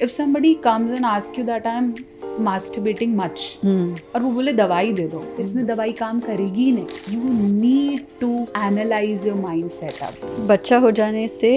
If somebody comes and asks you that I'm masturbating much और वो बोले दवाई दे दो, इसमें दवाई काम करेगी ही नहीं. You need to analyze your mind setup. बच्चा हो जाने से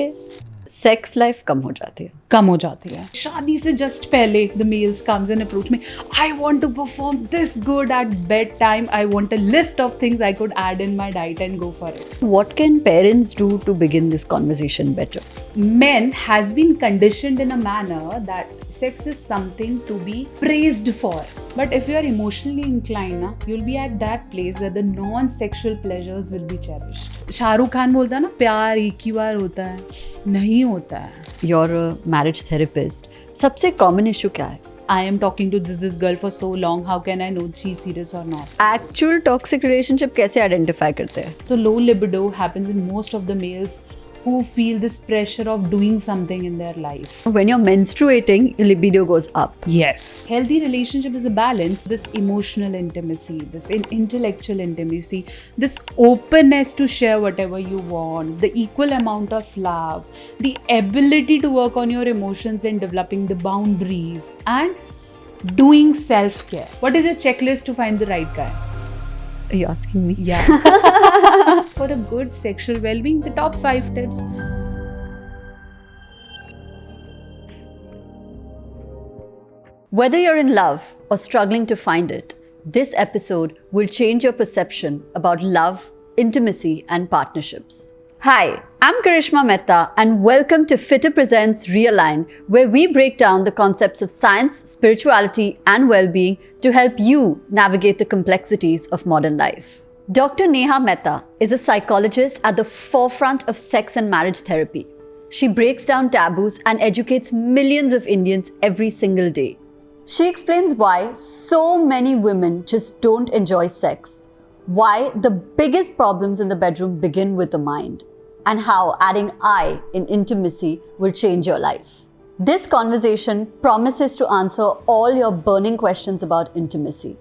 सेक्स लाइफ कम हो जाती है. कम हो जाती है. शादी से जस्ट पहले the males comes and approach me. I want to perform this good at bedtime. I want a list of things I could add in my diet and go for it. What can parents do to begin this conversation better? Men has been conditioned in a manner that sex is something to be praised for. But if you are emotionally inclined, you'll be at that place where the non-sexual pleasures will be cherished. Shahrukh Khan बोलता है ना, प्यार एक ही बार होता है. नहीं होता है. You're a marriage therapist. सबसे common issue क्या है? I am talking to this girl for so long. How can I know she's serious or not? Actual toxic relationship कैसे identify करते हैं? So low libido happens in most of the males who feel this pressure of doing something in their life. When you're menstruating, your libido goes up. Yes. Healthy relationship is a balance. This emotional intimacy, this intellectual intimacy, this openness to share whatever you want, the equal amount of love, the ability to work on your emotions and developing the boundaries, and doing self-care. What is your checklist to find the right guy? Are you asking me? Yeah. For a good sexual well-being, the top 5 tips. Whether you're in love or struggling to find it, this episode will change your perception about love, intimacy, and partnerships. Hi, I'm Karishma Mehta, and welcome to Fitter Presents Realign, where we break down the concepts of science, spirituality, and well-being to help you navigate the complexities of modern life. Dr. Neha Mehta is a psychologist at the forefront of sex and marriage therapy. She breaks down taboos and educates millions of Indians every single day. She explains why so many women just don't enjoy sex, why the biggest problems in the bedroom begin with the mind, and how adding I in intimacy will change your life. This conversation promises to answer all your burning questions about intimacy.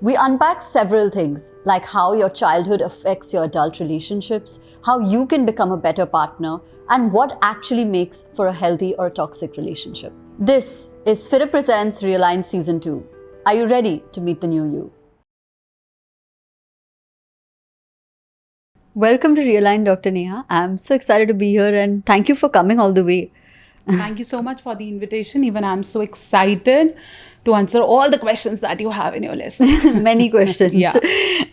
We unpack several things, like how your childhood affects your adult relationships, how you can become a better partner, and what actually makes for a healthy or toxic relationship. This is Fitter Presents Realign Season 2. Are you ready to meet the new you? Welcome to Realign, Dr. Neha. I'm so excited to be here and thank you for coming all the way. Thank you so much for the invitation. Even I'm so excited to answer all the questions that you have in your list. Many questions. Yeah.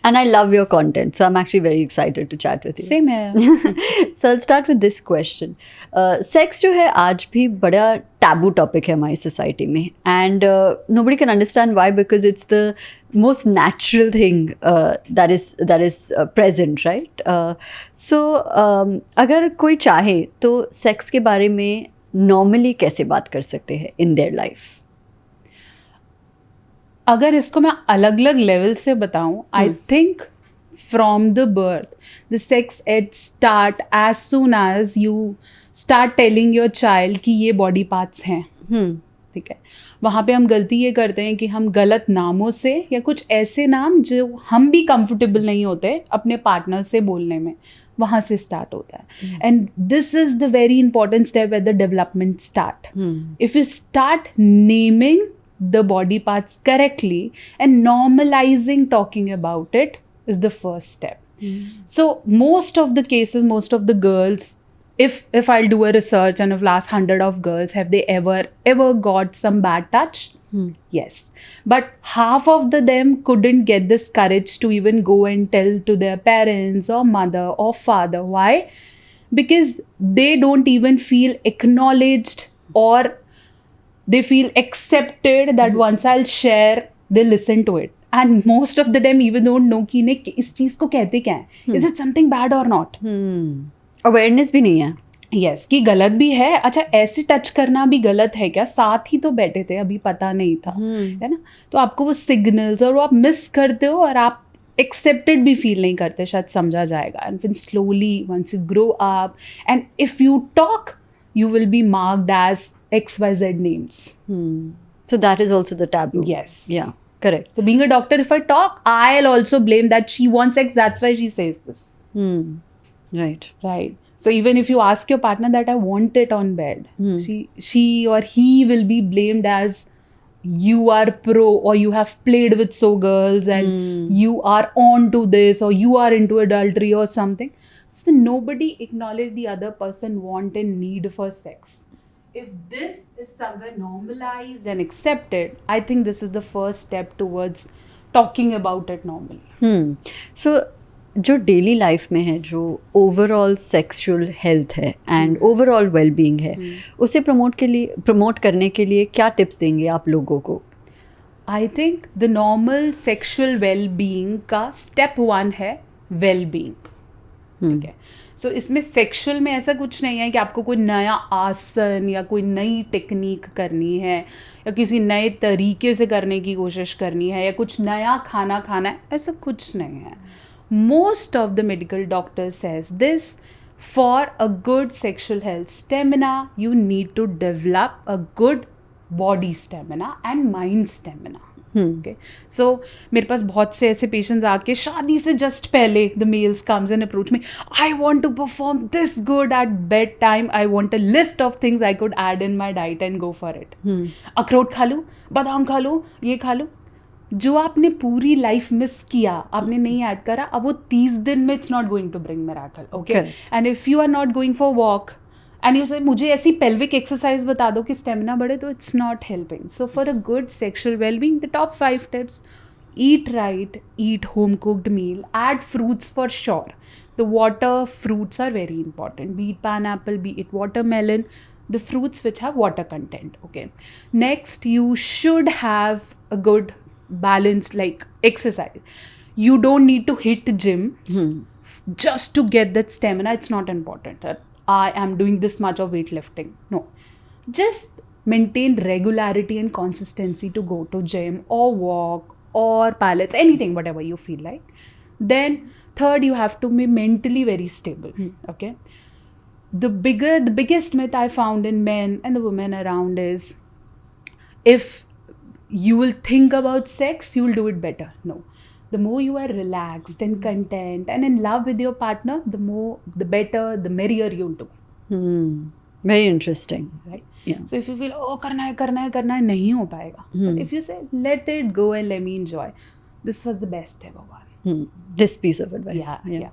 And I love your content. So I'm actually very excited to chat with you. Same here. So I'll start with this question. Sex जो है आज भी बड़ा taboo topic है हमारी society में. And nobody can understand why, because it's the most natural thing that is present, right? So अगर कोई चाहे तो sex के बारे में normally कैसे बात कर सकते हैं in their life? अगर इसको मैं अलग अलग लेवल से बताऊं, I think from the birth the sex ed start as soon as you start telling your child कि ये बॉडी पार्ट्स हैं. ठीक है. वहाँ पे हम गलती ये करते हैं कि हम गलत नामों से या कुछ ऐसे नाम जो हम भी कंफर्टेबल नहीं होते अपने पार्टनर से बोलने में, वहाँ से स्टार्ट होता है. And this is the very important step at the development start. If you start naming the body parts correctly and normalizing talking about it is the first step. So most of the cases, most of the girls, if I'll do a research and of last 100 of girls, have they ever got some bad touch? Yes. But half of them couldn't get this courage to even go and tell to their parents or mother or father. Why? Because they don't even feel acknowledged, or they feel accepted that once I'll share, they listen to it. And most of them even don't know कि इन्हें इस चीज़ को कहते क्या है. Is it something bad or not? Awareness भी नहीं है. Yes, कि गलत भी है. अच्छा, ऐसे टच करना भी गलत है क्या? साथ ही तो बैठे थे, अभी पता नहीं था, है ना? तो आपको वो सिग्नल्स और वो आप मिस करते हो और आप एक्सेप्टेड भी फील नहीं करते. शायद समझा जाएगा. एंड फिर slowly once you grow up and if you talk, you will be marked as XYZ names. So that is also the taboo. Yes. Yeah, correct. So being a doctor, if I talk, I'll also blame that she wants sex, that's why she says this. Right. Right. So even if you ask your partner that I want it on bed, she or he will be blamed as you are pro, or you have played with so girls and you are on to this, or you are into adultery or something. So nobody acknowledge the other person want and need for sex. If this is somewhere normalized and accepted, I think this is the first step towards talking about it normally. सो जो daily life में है, जो overall sexual health है and overall wellbeing है, उसे promote करने के लिए क्या टिप्स देंगे आप लोगों को? I think the normal sexual well-being का step 1 है well-being. ठीक है. सो इसमें सेक्सुअल में ऐसा कुछ नहीं है कि आपको कोई नया आसन या कोई नई टेक्निक करनी है या किसी नए तरीके से करने की कोशिश करनी है या कुछ नया खाना खाना है, ऐसा कुछ नहीं है. Most of the medical doctors says this, for a good sexual health stamina, you need to develop a good body stamina and mind stamina. Okay. So मेरे पास बहुत से ऐसे पेशेंट्स आके शादी से जस्ट पहले the males comes and approach me, I want to perform this good at bedtime, I want a list of things I could add in my diet and go for it. अखरोट खा लूँ, बादाम खा लूँ, ये खा लूँ. जो आपने पूरी लाइफ मिस किया, आपने नहीं ऐड करा, अब वो 30 दिन में it's not going to bring miracle. Okay. And if you are not going for walk and you say मुझे ऐसी पेल्विक एक्सरसाइज बता दो कि स्टेमिना बढ़े, तो it's not helping. So for a good sexual wellbeing, the top 5 tips: eat right, eat home cooked meal, add fruits for sure. The water fruits are very important, be it pineapple, be it watermelon, the fruits which have water content. Okay. Next, you should have a good balanced like exercise. You don't need to hit gym just to get that stamina. It's not important. I am doing this much of weightlifting. No. Just maintain regularity and consistency to go to gym or walk or pilates, anything, whatever you feel like. Then third, you have to be mentally very stable. Okay. The biggest myth I found in men and the women around is, if you will think about sex, you will do it better. No. The more you are relaxed and content and in love with your partner, the better, the merrier you'll do. Very interesting. Right? Yeah. So if you feel, oh, करना है, नहीं हो पाएगा. But if you say, let it go and let me enjoy, this was the best ever one. This piece of advice. Yeah.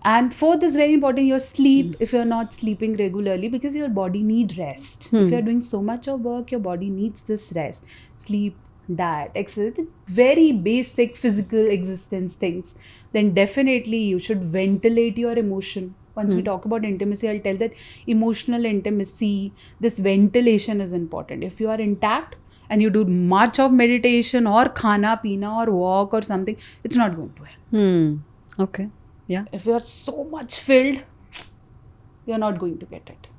And fourth is very important, your sleep. If you're not sleeping regularly, because your body needs rest. If you're doing so much of work, your body needs this rest. Sleep, diet, exercise, very basic physical existence things. Then definitely you should ventilate your emotion. Once we talk about intimacy, I'll tell that emotional intimacy, this ventilation is important. If you are intact and you do much of meditation or khana, pina or walk or something, it's not going to help. Okay. Yeah. If you are so much filled, you're not going to get it.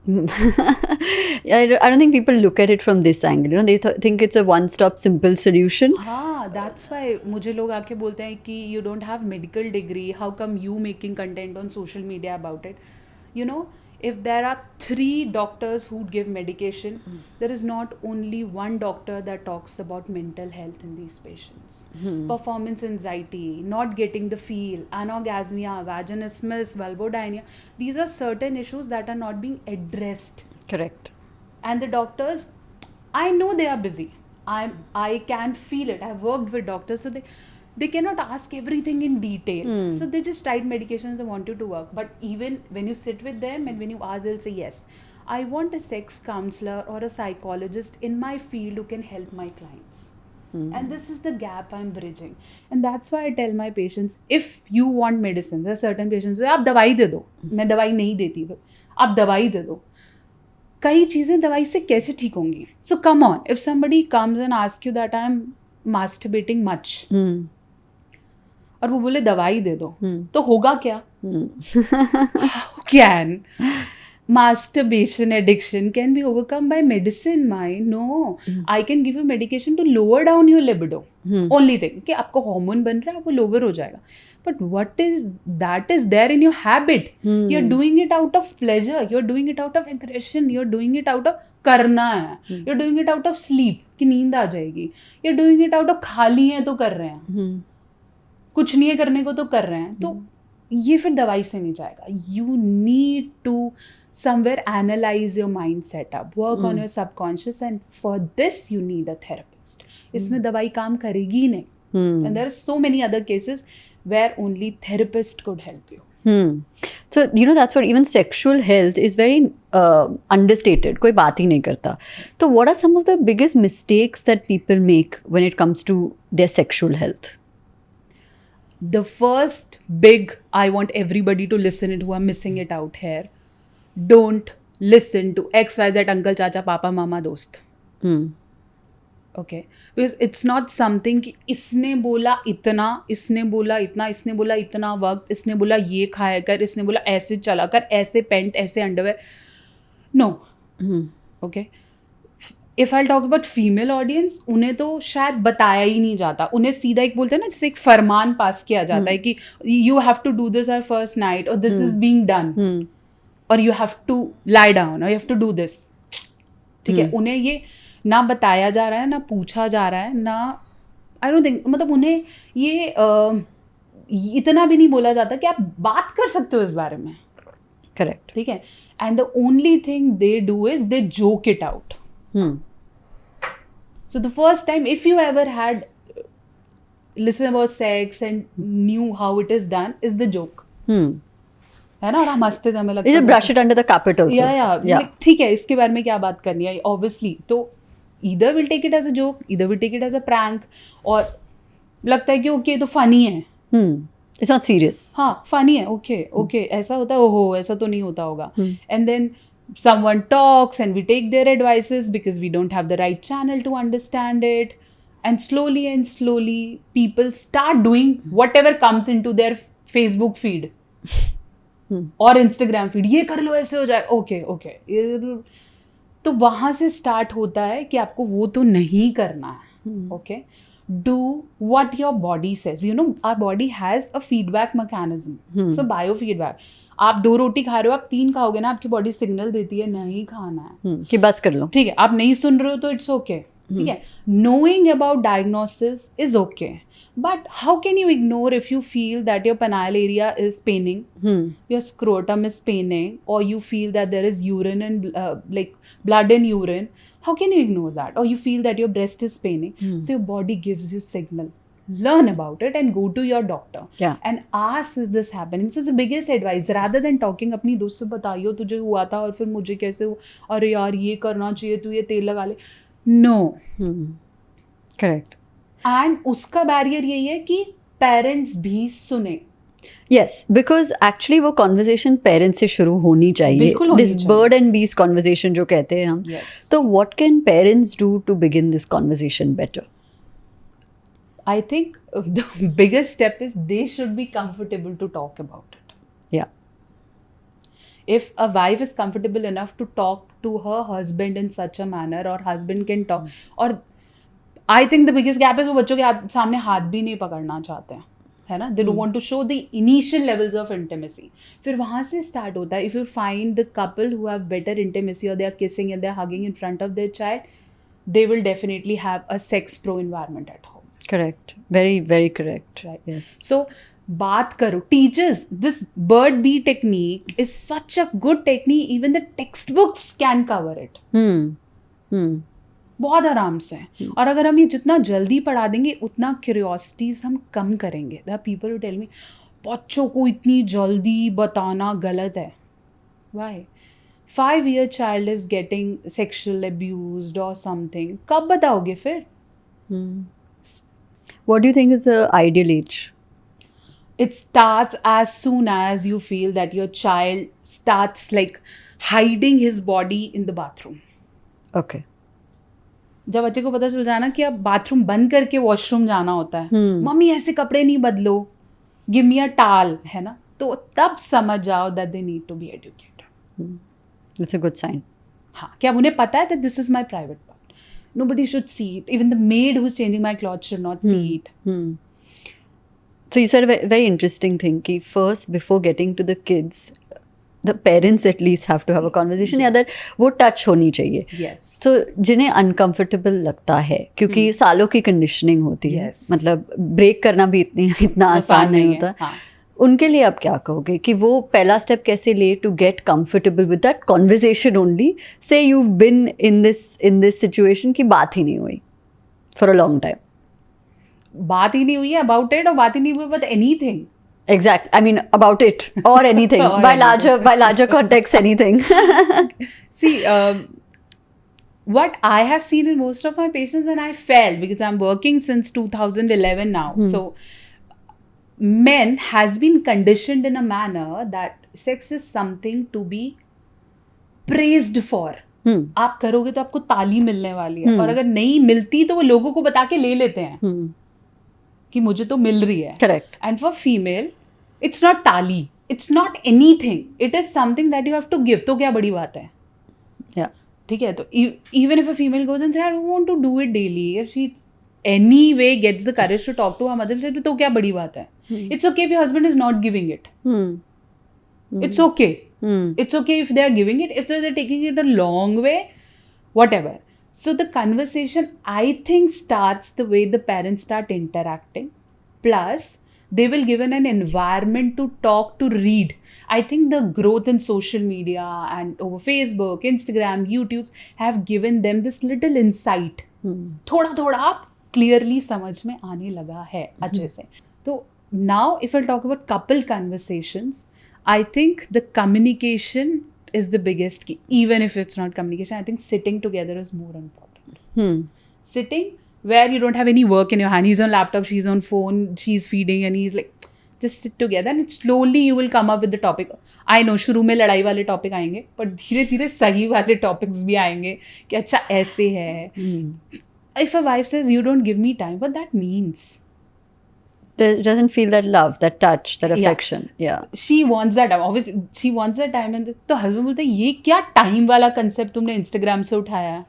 I don't think people look at it from this angle. You know, they think it's a one-stop simple solution. हाँ, that's why मुझे लोग आके बोलते हैं कि you don't have medical degree, how come you making content on social media about it? You know, if there are 3 doctors who give medication, there is not only one doctor that talks about mental health in these patients. Performance anxiety, not getting the feel, anorgasmia, vaginismus, vulvodynia. These are certain issues that are not being addressed. Correct. And the doctors, I know they are busy. I can feel it. I've worked with doctors, so they cannot ask everything in detail. So they just write medications they want you to work. But even when you sit with them and when you ask, they'll say, yes, I want a sex counselor or a psychologist in my field who can help my clients. And this is the gap I'm bridging. And that's why I tell my patients, if you want medicine, there are certain patients who say, आप दवाई दे दो. मैं दवाई नहीं देती, आप दवाई दे दो. कई चीज़ें दवाई से कैसे ठीक होंगी? So come on, if somebody comes and asks you that I'm masturbating much, और वो बोले दवाई दे दो, तो होगा क्या? How can masturbation addiction can be overcome by medicine? No. I can give you medication to lower down your libido. Only thing कि आपको हार्मोन बन रहा है, वो लोअर हो जाएगा. But what is that is there in your habit? You're doing it out of pleasure. You're doing it out of aggression. You're doing it out of करना है. You're doing it out of sleep कि नींद आ जाएगी. You're doing it out of खाली है तो कर रहे हैं. कुछ नहीं है करने को तो कर रहे हैं. तो ये फिर दवाई से नहीं जाएगा. You need to somewhere analyze your mind setup, work on your subconscious, and for this you need a therapist. इसमें दवाई काम करेगी ही नहीं. And there are so many other cases where only therapist could help you. So, you know, that's what even sexual health is very understated. कोई बात ही नहीं करता. So, what are some of the biggest mistakes that people make when it comes to their sexual health? The first big, I want everybody to listen it who are missing it out here. Don't listen to XYZ uncle, chacha, papa, mama, dost. Okay, because it's not something कि इसने बोला इतना, इसने बोला इतना, इसने बोला इतना वक्त, इसने बोला ये खाया कर, इसने बोला ऐसे चला कर, ऐसे पेंट, ऐसे underwear. No. Okay. If I'll talk about female audience, उन्हें तो शायद बताया ही नहीं जाता. उन्हें सीधा एक बोलते हैं ना, जैसे एक फरमान पास किया जाता है कि you have to do this our first night, or this is being done, or you have to lie down, or you have to do this. ठीक है, उन्हें ये ना बताया जा रहा है, ना पूछा जा रहा है, ना आई डोंट थिंक, मतलब उन्हें ये इतना भी नहीं बोला जाता कि आप बात कर सकते हो इस बारे में. करेक्ट. ठीक है. And the only thing they do is they joke it out. So the first time, if you ever had listened about sex and knew how it is done, is the joke. है ना, और हम हंसते थे, हमें लगता है brush it under the carpet also. Yeah. ठीक है, इसके बारे में क्या बात करनी है, obviously. तो either we'll take it as a joke, either we'll take it as a prank, और लगता है कि okay तो funny है. It's not serious. हाँ, funny है, okay, ऐसा होता है, ओहो ऐसा तो नहीं होता होगा. And then someone talks and we take their advices because we don't have the right channel to understand it, and slowly people start doing whatever comes into their Facebook feed और Instagram feed. ये कर लो, ऐसे हो जाए, okay. तो वहाँ से start होता है कि आपको वो तो नहीं करना है. Okay, do what your body says. You know, our body has a feedback mechanism. So biofeedback. आप 2 रोटी खा रहे हो, आप 3 खाओगे ना, आपकी बॉडी सिग्नल देती है नहीं खाना है, कि बस कर लो. ठीक है, आप नहीं सुन रहे हो तो इट्स ओके. ठीक है, knowing about diagnosis is okay, but how can you ignore if you feel that your penile area is paining, your scrotum is paining, or you feel that there is urine and like blood in urine? How can you ignore that? Or you feel that your breast is paining? So your body gives you signal. Learn about it and go to your doctor. Yeah. And ask, is this happening? So it's the biggest advice. Rather than talking, अपनी दोस्त से बताइयो तुझे हुआ था और फिर मुझे कैसे हुआ, अरे यार ये करना चाहिए, तू ये तेल लगा ले. No. Correct. And उसका बैरियर यही है कि पेरेंट्स भी सुने. Yes, because actually वो conversation parents से शुरू होनी चाहिए. बिल्कुल होनी This चाहिए. bird and bees conversation जो कहते हैं हम. Yes. तो what can parents do to begin this conversation better? I think the biggest step is they should be comfortable to talk about it. Yeah. If a wife is comfortable enough to talk to her husband in such a manner, or husband can talk, और I think the biggest gap is वो बच्चों के सामने हाथ भी नहीं पकड़ना चाहते हैं, है ना. They don't want to show the initial levels of intimacy. फिर वहाँ से start होता है. If you find the couple who have better intimacy, or they are kissing and they are hugging in front of their child, they will definitely have a sex pro environment at home. Correct. Very, very correct. Right. Yes. So, baat karo. Teachers, this bird bee technique is such a good technique. Even the textbooks can cover it. बहुत आराम से. और अगर हम ये जितना जल्दी पढ़ा देंगे, उतना क्यूरियोसिटीज हम कम करेंगे. There are people who tell me, बच्चों को इतनी जल्दी बताना गलत है. Why? 5-year child is getting sexual abused or something. कब बताओगे फिर? What do you think is the ideal age? It starts as soon as you feel that your child starts like hiding his body in the bathroom. Okay. जब बच्चे को पता चल जाए ना कि अब बाथरूम बंद करके वॉशरूम जाना होता है, मम्मी ऐसे कपड़े नहीं बदलो, गिव मी अ टॉवल, है ना, तो तब समझ जाओ that they need to be educated. That's a good sign. हाँ, कि अब उन्हें पता है that this is my private part. Nobody should see it. Even the maid who's changing my clothes should not see it. So you said a very interesting thing कि first before getting to the kids, the parents at least have to have a conversation. या other वो touch होनी चाहिए. Yes. So जिन्हें uncomfortable लगता है क्योंकि सालों की conditioning होती है. Yes. मतलब break करना भी इतना आसान नहीं होता. हाँ. उनके लिए आप क्या कहोगे कि वो पहला स्टेप कैसे ले to get comfortable with that conversation only? Say you been in this situation की बात ही नहीं हुई फॉर अ लॉन्ग टाइम. बात ही नहीं हुई है अबाउट इट, और बात ही नहीं हुई about anything. Exactly. I mean, about it or anything. Or by anything. larger context, anything. See, what I have seen in most of my patients, and I felt because I'm working since 2011 now, so men has been conditioned in a manner that sex is something to be praised for. आप करोगे तो आपको ताली मिलने वाली है, और अगर नहीं मिलती तो वो लोगों को बता के ले लेते हैं कि मुझे तो मिल रही है. Correct. And for female, it's not ताली, it's not anything, it is something that you have to give. तो क्या बड़ी बात है? Yeah. ठीक है, तो even if a female goes and say I don't want to do it daily, if she anyway gets the courage to talk to her mother, तो क्या बड़ी बात है? It's okay if your husband is not giving it. It's okay. It's okay if they are giving it. If they're taking it a long way, whatever. So the conversation, I think, starts the way the parents start interacting. Plus, they will given an environment to talk, to read. I think the growth in social media and over Facebook, Instagram, YouTube have given them this little insight. थोड़ा थोड़ा आप clearly समझ में आने लगा है अच्छे से. तो now, if I'll talk about couple conversations, I think the communication is the biggest key. Even if it's not communication, I think sitting together is more important. Sitting where you don't have any work in your hand. He's on laptop, she's on phone, she's feeding, and he's like, just sit together and slowly you will come up with the topic. I know शुरू में लड़ाई वाले topic आएंगे, पर धीरे धीरे सही वाले टॉपिक्स भी आएंगे कि अच्छा ऐसे है. If a wife says you don't give me time, what that means? Doesn't feel that love, that touch, that affection. Yeah. She wants that time. Obviously, she wants that time. And तो husband बोलते हैं ये क्या time वाला concept तुमने Instagram से उठाया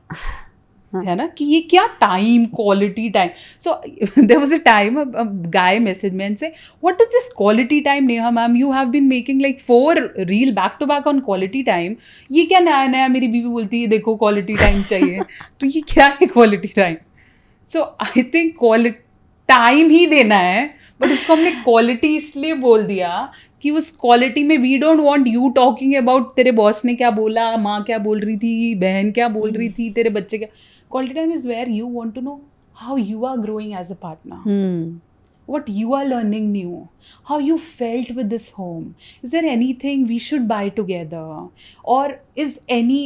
है ना, कि ये क्या time, quality time. So there was a time a guy messaged me and say, what is this quality time, Neha ma'am? You have been making like 4 reel back to back on quality time. ये क्या नया नया? मेरी बीवी बोलती है देखो quality time चाहिए. तो ये क्या है quality time? So I think quality time ही देना है, बट उसको हमने क्वालिटी इसलिए बोल दिया कि उस क्वालिटी में we don't want you talking about तेरे बॉस ने क्या बोला, माँ क्या बोल रही थी, बहन क्या बोल रही थी, तेरे बच्चे क्या. Quality time is where you want to know how you are growing as a partner, what you are learning new, how you felt with this home, is there anything we should buy together, or is any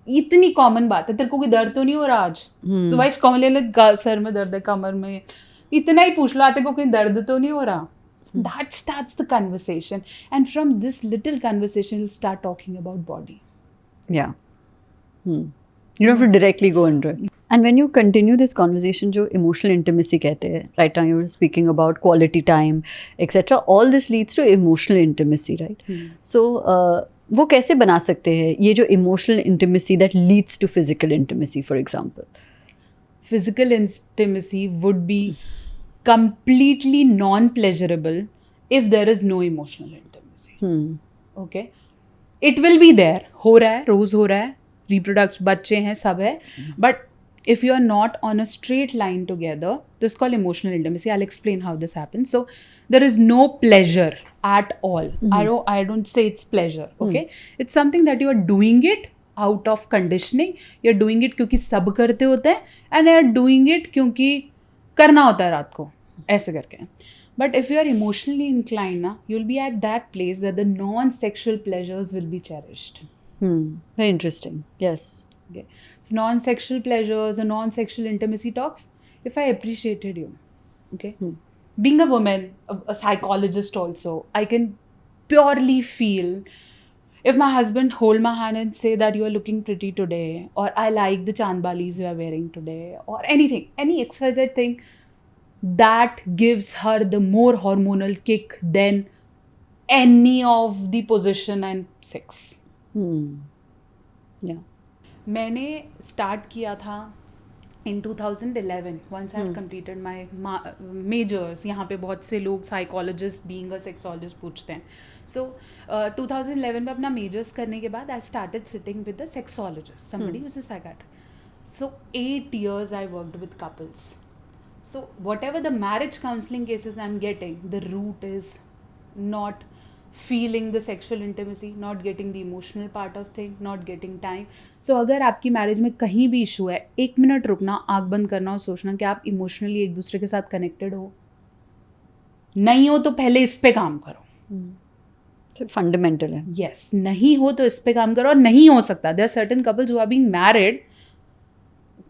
इतनी common बात है तेरे को कोई दर्द तो नहीं हो रहा आज, सो वाइफ कॉमन ले सर में दर्द है, कमर में, इतना ही पूछ लो आते को कोई दर्द तो नहीं हो रहा. That starts the conversation, and from this little conversation you'll start talking about body. Yeah. You don't have to directly go into it. And when you continue this conversation, जो emotional intimacy कहते हैं, right now you're speaking about quality time, etc. All this leads to emotional intimacy, right? So वो कैसे बना सकते हैं ये जो emotional intimacy that leads to physical intimacy, for example? Physical intimacy would be completely non-pleasurable if there is no emotional intimacy. Okay, it will be there. हो रहा है, रोज हो रहा है, reproduct, बच्चे हैं, सब है, but if you are not on a straight line together, this is called emotional intimacy. I'll explain how this happens. So there is no pleasure at all. I don't say it's pleasure. Okay, it's something that you are doing it out of conditioning. You're doing it क्योंकि सब करते होते हैं, and you're doing it क्योंकि करना होता है रात को ऐसे करके. But if you are emotionally inclined ना, you'll be at that place that the non-sexual pleasures will be cherished. Very interesting. Yes. Okay. So non-sexual pleasures and non-sexual intimacy talks, if I appreciated you, okay, being a woman, a psychologist also, I can purely feel if my husband hold my hand and say that you are looking pretty today, or I like the chandbalis you are wearing today, or anything, any XYZ thing, that gives her the more hormonal kick than any of the position and sex. Yeah. मैंने start किया था in 2011 once I have completed my majors. यहाँ पे बहुत से लोग psychologist being a sexologist पूछते हैं. So 2011 में अपना majors करने के बाद I started sitting with a sexologist, somebody who's a psychiatrist. So 8 years I worked with couples. So whatever the marriage counseling cases I'm getting, the root is not feeling the sexual intimacy, not getting the emotional part of thing, not getting time. So अगर आपकी marriage में कहीं भी issue है, 1 minute रुकना, आँख बंद करना और सोचना कि आप इमोशनली एक दूसरे के साथ कनेक्टेड हो. नहीं हो तो पहले इस पे काम करो. फंडामेंटल है. यस, नहीं हो तो इस पे काम करो. और नहीं हो सकता, there are certain couples who are being married,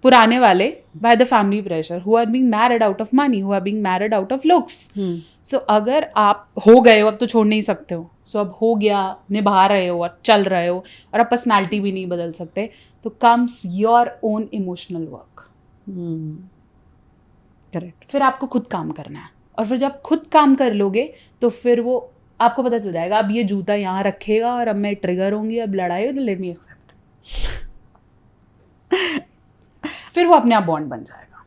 पुराने वाले, by the family pressure, who are being married out of money, who are being married out of looks. So अगर आप हो गए हो, अब तो छोड़ नहीं सकते हो. सो अब हो गया, निभा रहे हो और चल रहे हो, और अब पर्सनैलिटी भी नहीं बदल सकते, तो comes your own emotional work. Correct. फिर आपको खुद काम करना है, और फिर जब खुद काम कर लोगे तो फिर वो आपको पता चल जाएगा, अब ये जूता यहाँ रखेगा और अब मैं ट्रिगर होंगी, अब लड़ाई हो तो लेट मी एक्सेप्ट. फिर वो अपने आप बॉन्ड बन जाएगा.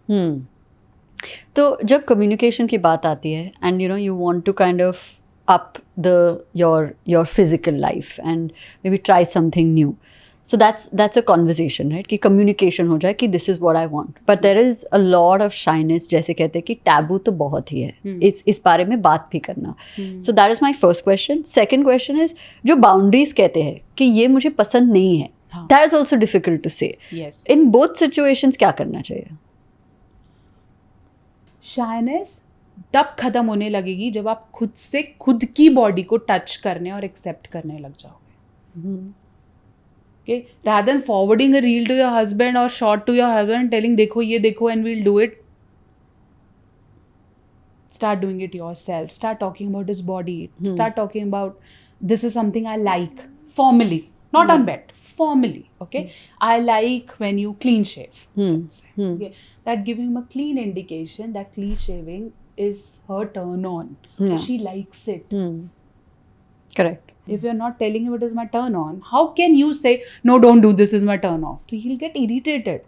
तो जब कम्युनिकेशन की बात आती है and you know you want to kind of up the your physical life and maybe try something new, so that's a conversation, right, कि कम्युनिकेशन हो जाए कि this is what I want, but there is a lot of shyness, जैसे कहते हैं कि taboo तो बहुत ही है इस बारे में बात भी करना. So that is my first question. Second question is, जो बाउंड्रीज कहते हैं कि ये मुझे पसंद नहीं है, that is also difficult to say. In both situations क्या करना चाहिए? शाइनेस तब खत्म होने लगेगी जब आप खुद से खुद की बॉडी को टच करने और एक्सेप्ट करने लग जाओगे. Okay, rather than forwarding a reel to your husband or shot to your husband and telling देखो ये देखो and we'll do it, start doing it yourself. Start talking about his body. Start talking about this is something I like formally, not on bed, formally. Okay, I like when you clean shave. Let's say. Okay, that giving him a clean indication that clean shaving is her turn on. She likes it. Correct. If you're not telling him it is my turn on, how can you say, no, don't do this is my turn off? So he'll get irritated.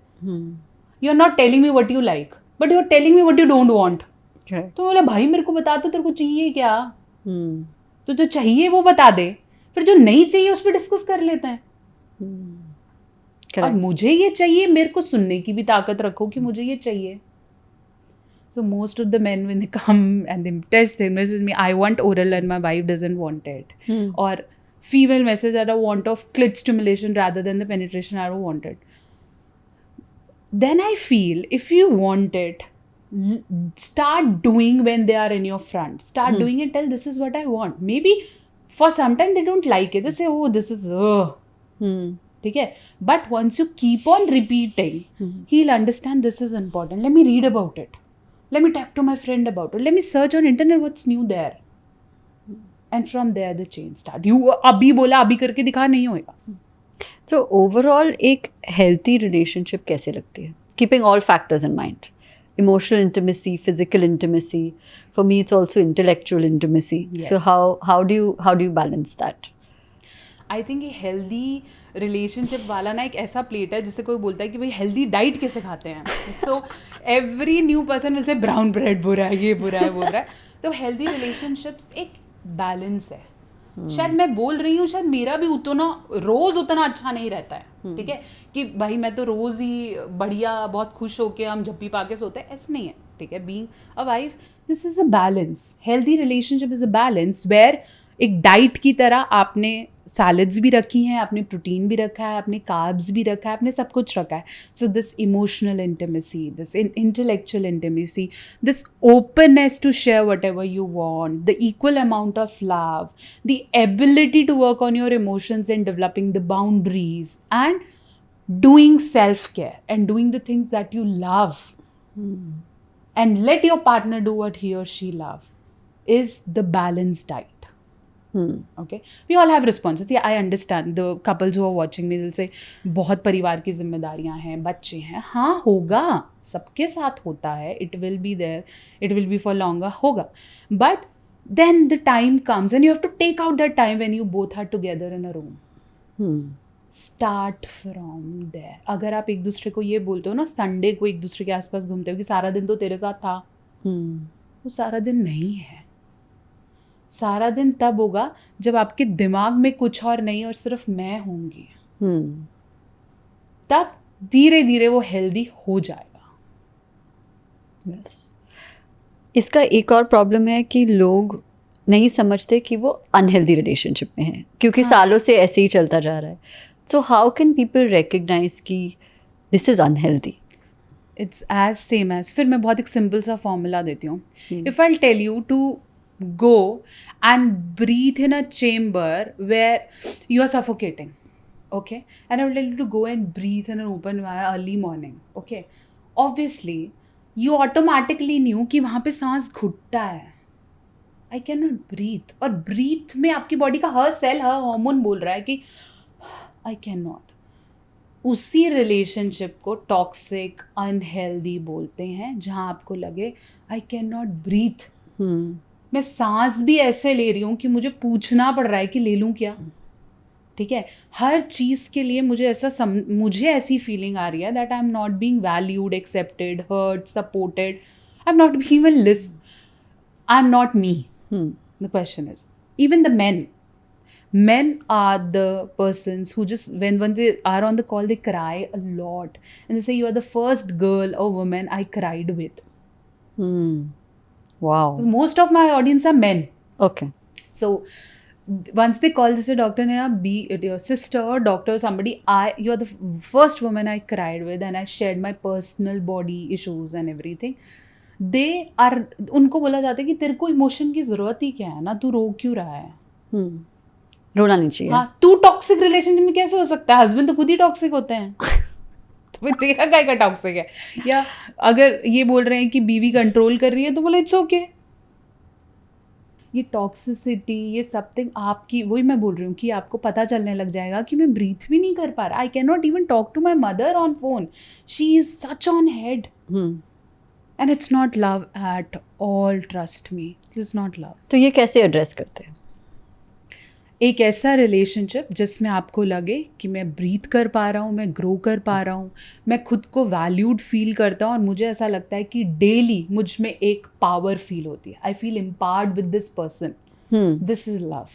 You're not telling me what you like, but you're telling me what you don't want. Correct. तो बोला भाई मेरे को बता दो तेरे को चाहिए क्या. तो जो चाहिए वो बता दे, फिर जो नहीं चाहिए उस पर डिस्कस कर लेते हैं. और मुझे ये चाहिए, मेरे को सुनने की भी ताकत रखो कि मुझे ये चाहिए. So most of the men when they come and they test him, message me, I want oral and my wife doesn't want it. Or female message that I want of clit stimulation rather than the penetration, I don't want it. Then I feel if you want it, start doing when they are in your front. Start doing it, tell this is what I want. Maybe for some time they don't like it. They say, oh, this is ठीक है. But once you keep on repeating, he'll understand this is important. Let me read about it. Let me talk to my friend about it. Let me search on internet what's new there. And from there the change start. You अभी बोला अभी करके दिखा नहीं होएगा. So overall एक healthy relationship कैसे लगती है? Keeping all factors in mind. Emotional intimacy, physical intimacy. For me it's also intellectual intimacy. Yes. So how do you balance that? I think ये हेल्दी रिलेशनशिप वाला ना एक ऐसा प्लेट है जिससे कोई बोलता है कि भाई हेल्दी डाइट कैसे खाते हैं. So every new person will say brown bread बुरा है, ये बुरा है, वो बुरा है. तो हेल्दी रिलेशनशिप्स एक बैलेंस है. शायद मैं बोल रही हूँ, शायद मेरा भी रोज़ उतना अच्छा नहीं रहता है. ठीक है कि भाई मैं तो रोज़ ही बढ़िया बहुत खुश होके हम झप्पी पा के सोते हैं, ऐसा नहीं है. ठीक है, being a wife this is a balance. Healthy relationship is a balance where एक डाइट की तरह आपने सैलड्स भी रखी हैं, आपने प्रोटीन भी रखा है, आपने कार्ब्स भी रखा है, आपने सब कुछ रखा है. So this emotional intimacy, this intellectual intimacy, this openness to share whatever you want, the equal amount of love, the ability to work on your emotions and developing the boundaries and doing self care and doing the things that you love and let your partner do what he or she love is the balanced diet. Okay, we all have responses. Yeah, I understand the couples who are watching me, they'll say बहुत परिवार की जिम्मेदारियां हैं, बच्चे हैं. हाँ होगा, सबके साथ होता है. It will be there, it will be for longer, होगा. But then the time comes and you have to take out that time when you both are together in a room. Start from there. अगर आप एक दूसरे को ये बोलते हो ना, संडे को एक दूसरे के आसपास घूमते हो कि सारा दिन तो तेरे साथ था, वो सारा दिन नहीं है. सारा दिन तब होगा जब आपके दिमाग में कुछ और नहीं और सिर्फ मैं होंगी. तब धीरे धीरे वो हेल्दी हो जाएगा. yes. इसका एक और प्रॉब्लम है कि लोग नहीं समझते कि वो अनहेल्दी रिलेशनशिप में है, क्योंकि सालों से ऐसे ही चलता जा रहा है. So how can people recognise कि this is unhealthy? It's as same as, फिर मैं बहुत एक सिंपल सा फॉर्मूला देती हूँ. If I tell you to go and breathe in a chamber where you are suffocating, okay, and I will tell you to go and breathe in an open fire early morning, okay, obviously you automatically knew कि वहाँ पे सांस घुटता है. I cannot breathe. और breathe में आपकी body का हर cell हर hormone बोल रहा है कि I cannot. उसी रिलेशनशिप को टॉक्सिक अनहेल्दी बोलते हैं, जहाँ आपको लगे I cannot breathe. मैं सांस भी ऐसे ले रही हूँ कि मुझे पूछना पड़ रहा है कि ले लूँ क्या. ठीक है, हर चीज़ के लिए मुझे ऐसी फीलिंग आ रही है that I am not being valued, accepted, hurt, supported. I am not being even list. I am not me. The question is, even the men are the persons who just when they are on the call they cry a lot and they say you are the first girl or woman I cried with. Wow. Most of my audience are men. Okay. So once they call, they say, Dr. Neha, be it your sister or doctor or somebody, you are the first woman I cried with and I shared my personal body issues and everything. They are, उनको बोला जाता है कि तेरे को emotion की ज़रूरत ही क्या है ना, तू रो क्यों रहा है. रोना नहीं चाहिए. हाँ, तू टॉक्सिक रिलेशनशिप में कैसे हो सकता है? हस्बैंड तो खुद ही टॉक्सिक होते हैं. तो तेरा काय का टॉक्सिक है? या अगर ये बोल रहे हैं कि बीवी कंट्रोल कर रही है तो बोला इट्स ओके. ये टॉक्सिसिटी, ये समथिंग आपकी, वही मैं बोल रही हूँ कि आपको पता चलने लग जाएगा कि मैं ब्रीथ भी नहीं कर पा रहा. I can not even talk to my mother on phone. She is such on head. And it's not love at all, trust me, it's not love. तो ये कैसे एड्रेस करते हैं? एक ऐसा रिलेशनशिप जिसमें आपको लगे कि मैं ब्रीथ कर पा रहा हूँ, मैं ग्रो कर पा रहा हूँ, मैं खुद को वैल्यूड फील करता हूँ और मुझे ऐसा लगता है कि डेली मुझ में एक पावर फील होती है. I feel empowered with this person. This is love.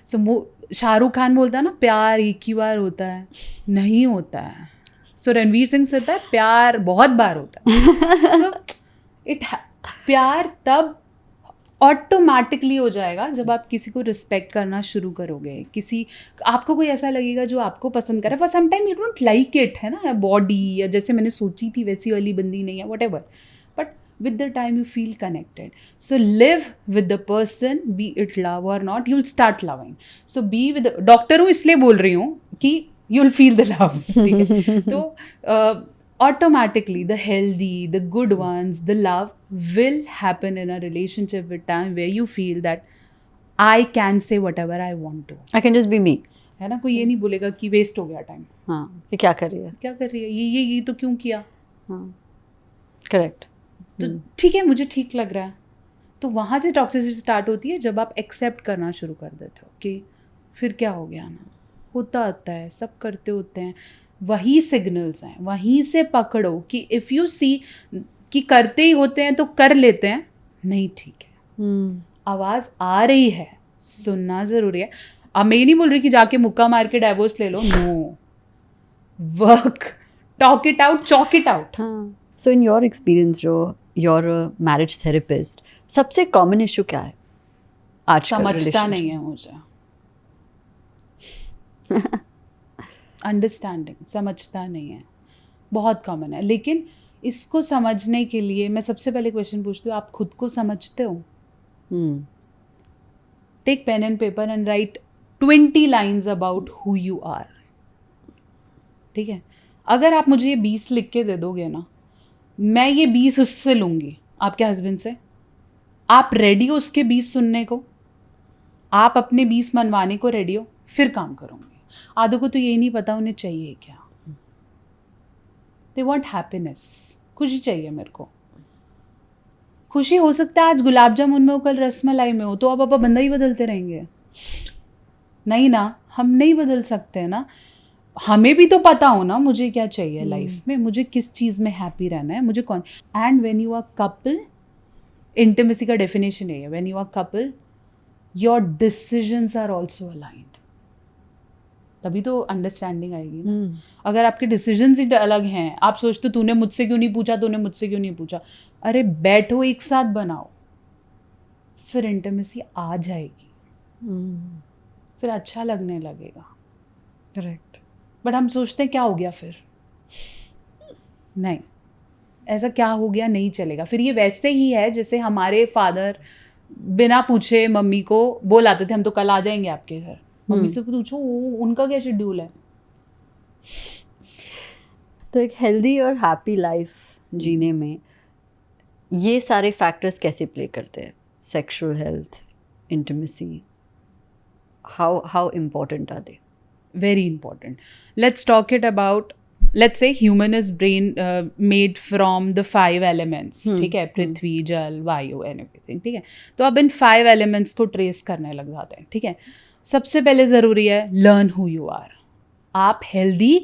So Shahrukh Khan बोलता है ना, प्यार एक ही बार होता है. नहीं होता है. सो रणवीर सिंह से होता है, प्यार बहुत बार होता है. सो प्यार तब ऑटोमेटिकली हो जाएगा जब आप किसी को रिस्पेक्ट करना शुरू करोगे. आपको कोई ऐसा लगेगा जो आपको पसंद करे. For some time you don't like it, है ना, बॉडी या जैसे मैंने सोची थी वैसी वाली बंदी नहीं है, whatever, but with the time you feel connected. So live with the person, be it love और not, you will start loving. So be with, doctor हूँ इसलिए बोल रही हूँ कि you will feel the love. ठीक है, तो automatically the healthy, the good ones, the love will happen in a relationship with time where you feel that I can say whatever I want to. I can just be me. है ना, कोई ये नहीं बोलेगा कि waste हो गया time. हाँ, ये क्या कर रही है, क्या कर रही है, ये तो क्यों किया. हाँ, करेक्ट. तो ठीक है, मुझे ठीक लग रहा है. तो वहाँ से टॉक्सिसिटी स्टार्ट होती है जब आप एक्सेप्ट करना शुरू कर देते हो कि फिर क्या हो गया ना, होता है, सब करते होते हैं. वही सिग्नल्स हैं, वहीं से पकड़ो कि इफ़ यू सी कि करते ही होते हैं तो कर लेते हैं, नहीं, ठीक है, आवाज़ आ रही है, सुनना ज़रूरी है. अब मैं ये नहीं बोल रही कि जाके मुक्का मार के डाइवोर्स ले लो. No, work, talk it out, chalk it out. So in your experience, जो योर मैरिज थेरेपिस्ट, सबसे कॉमन इशू क्या है आज? समझता नहीं है मुझे. अंडरस्टैंडिंग, समझता नहीं है, बहुत कॉमन है. लेकिन इसको समझने के लिए मैं सबसे पहले क्वेश्चन पूछती हूँ, आप खुद को समझते हो? Take pen and paper and write 20 lines about who you are. ठीक है, अगर आप मुझे ये 20 लिख के दे दोगे ना, मैं ये 20 उससे लूँगी, आपके हस्बैंड से. आप रेडी हो उसके 20 सुनने को? आप अपने 20 मनवाने को रेडी हो? फिर काम करूँगी. आधों को तो यही नहीं पता उन्हें चाहिए क्या. दे वॉन्ट हैप्पीनेस, खुशी चाहिए. मेरे को खुशी हो सकता है आज गुलाब जामुन में हो, कल रसमलाई में हो, तो आप पापा बंदा ही बदलते रहेंगे? नहीं ना, हम नहीं बदल सकते ना. हमें भी तो पता हो ना मुझे क्या चाहिए लाइफ में, मुझे किस चीज़ में हैप्पी रहना है, मुझे कौन. And when you are couple, intimacy का डेफिनेशन है, when you are couple your decisions are also aligned. तभी तो अंडरस्टैंडिंग आएगी ना. अगर आपके डिसीजंस ही अलग हैं, आप सोचते तूने मुझसे क्यों नहीं पूछा, तूने मुझसे क्यों नहीं पूछा. अरे बैठो, एक साथ बनाओ, फिर इंटीमेसी आ जाएगी, फिर अच्छा लगने लगेगा। करेक्ट। बट हम सोचते हैं क्या हो गया फिर, नहीं, ऐसा क्या हो गया नहीं चलेगा। फिर ये वैसे ही है जैसे हमारे फादर बिना पूछे मम्मी को बोल आते थे हम तो कल आ जाएंगे आपके घर। मम्मी से पूछो उनका क्या शेड्यूल है। तो एक हेल्दी और हैप्पी लाइफ जीने में ये सारे फैक्टर्स कैसे प्ले करते हैं? Sexual health, intimacy, how important are they? Very important. Let's talk it about, let's say human is brain made from the 5 elements, ठीक है, पृथ्वी, जल, वायु एंड एवरीथिंग, ठीक है। तो अब इन 5 एलिमेंट्स को ट्रेस करने लग जाते हैं, ठीक है। सबसे पहले ज़रूरी है लर्न हु यू आर। आप हेल्दी,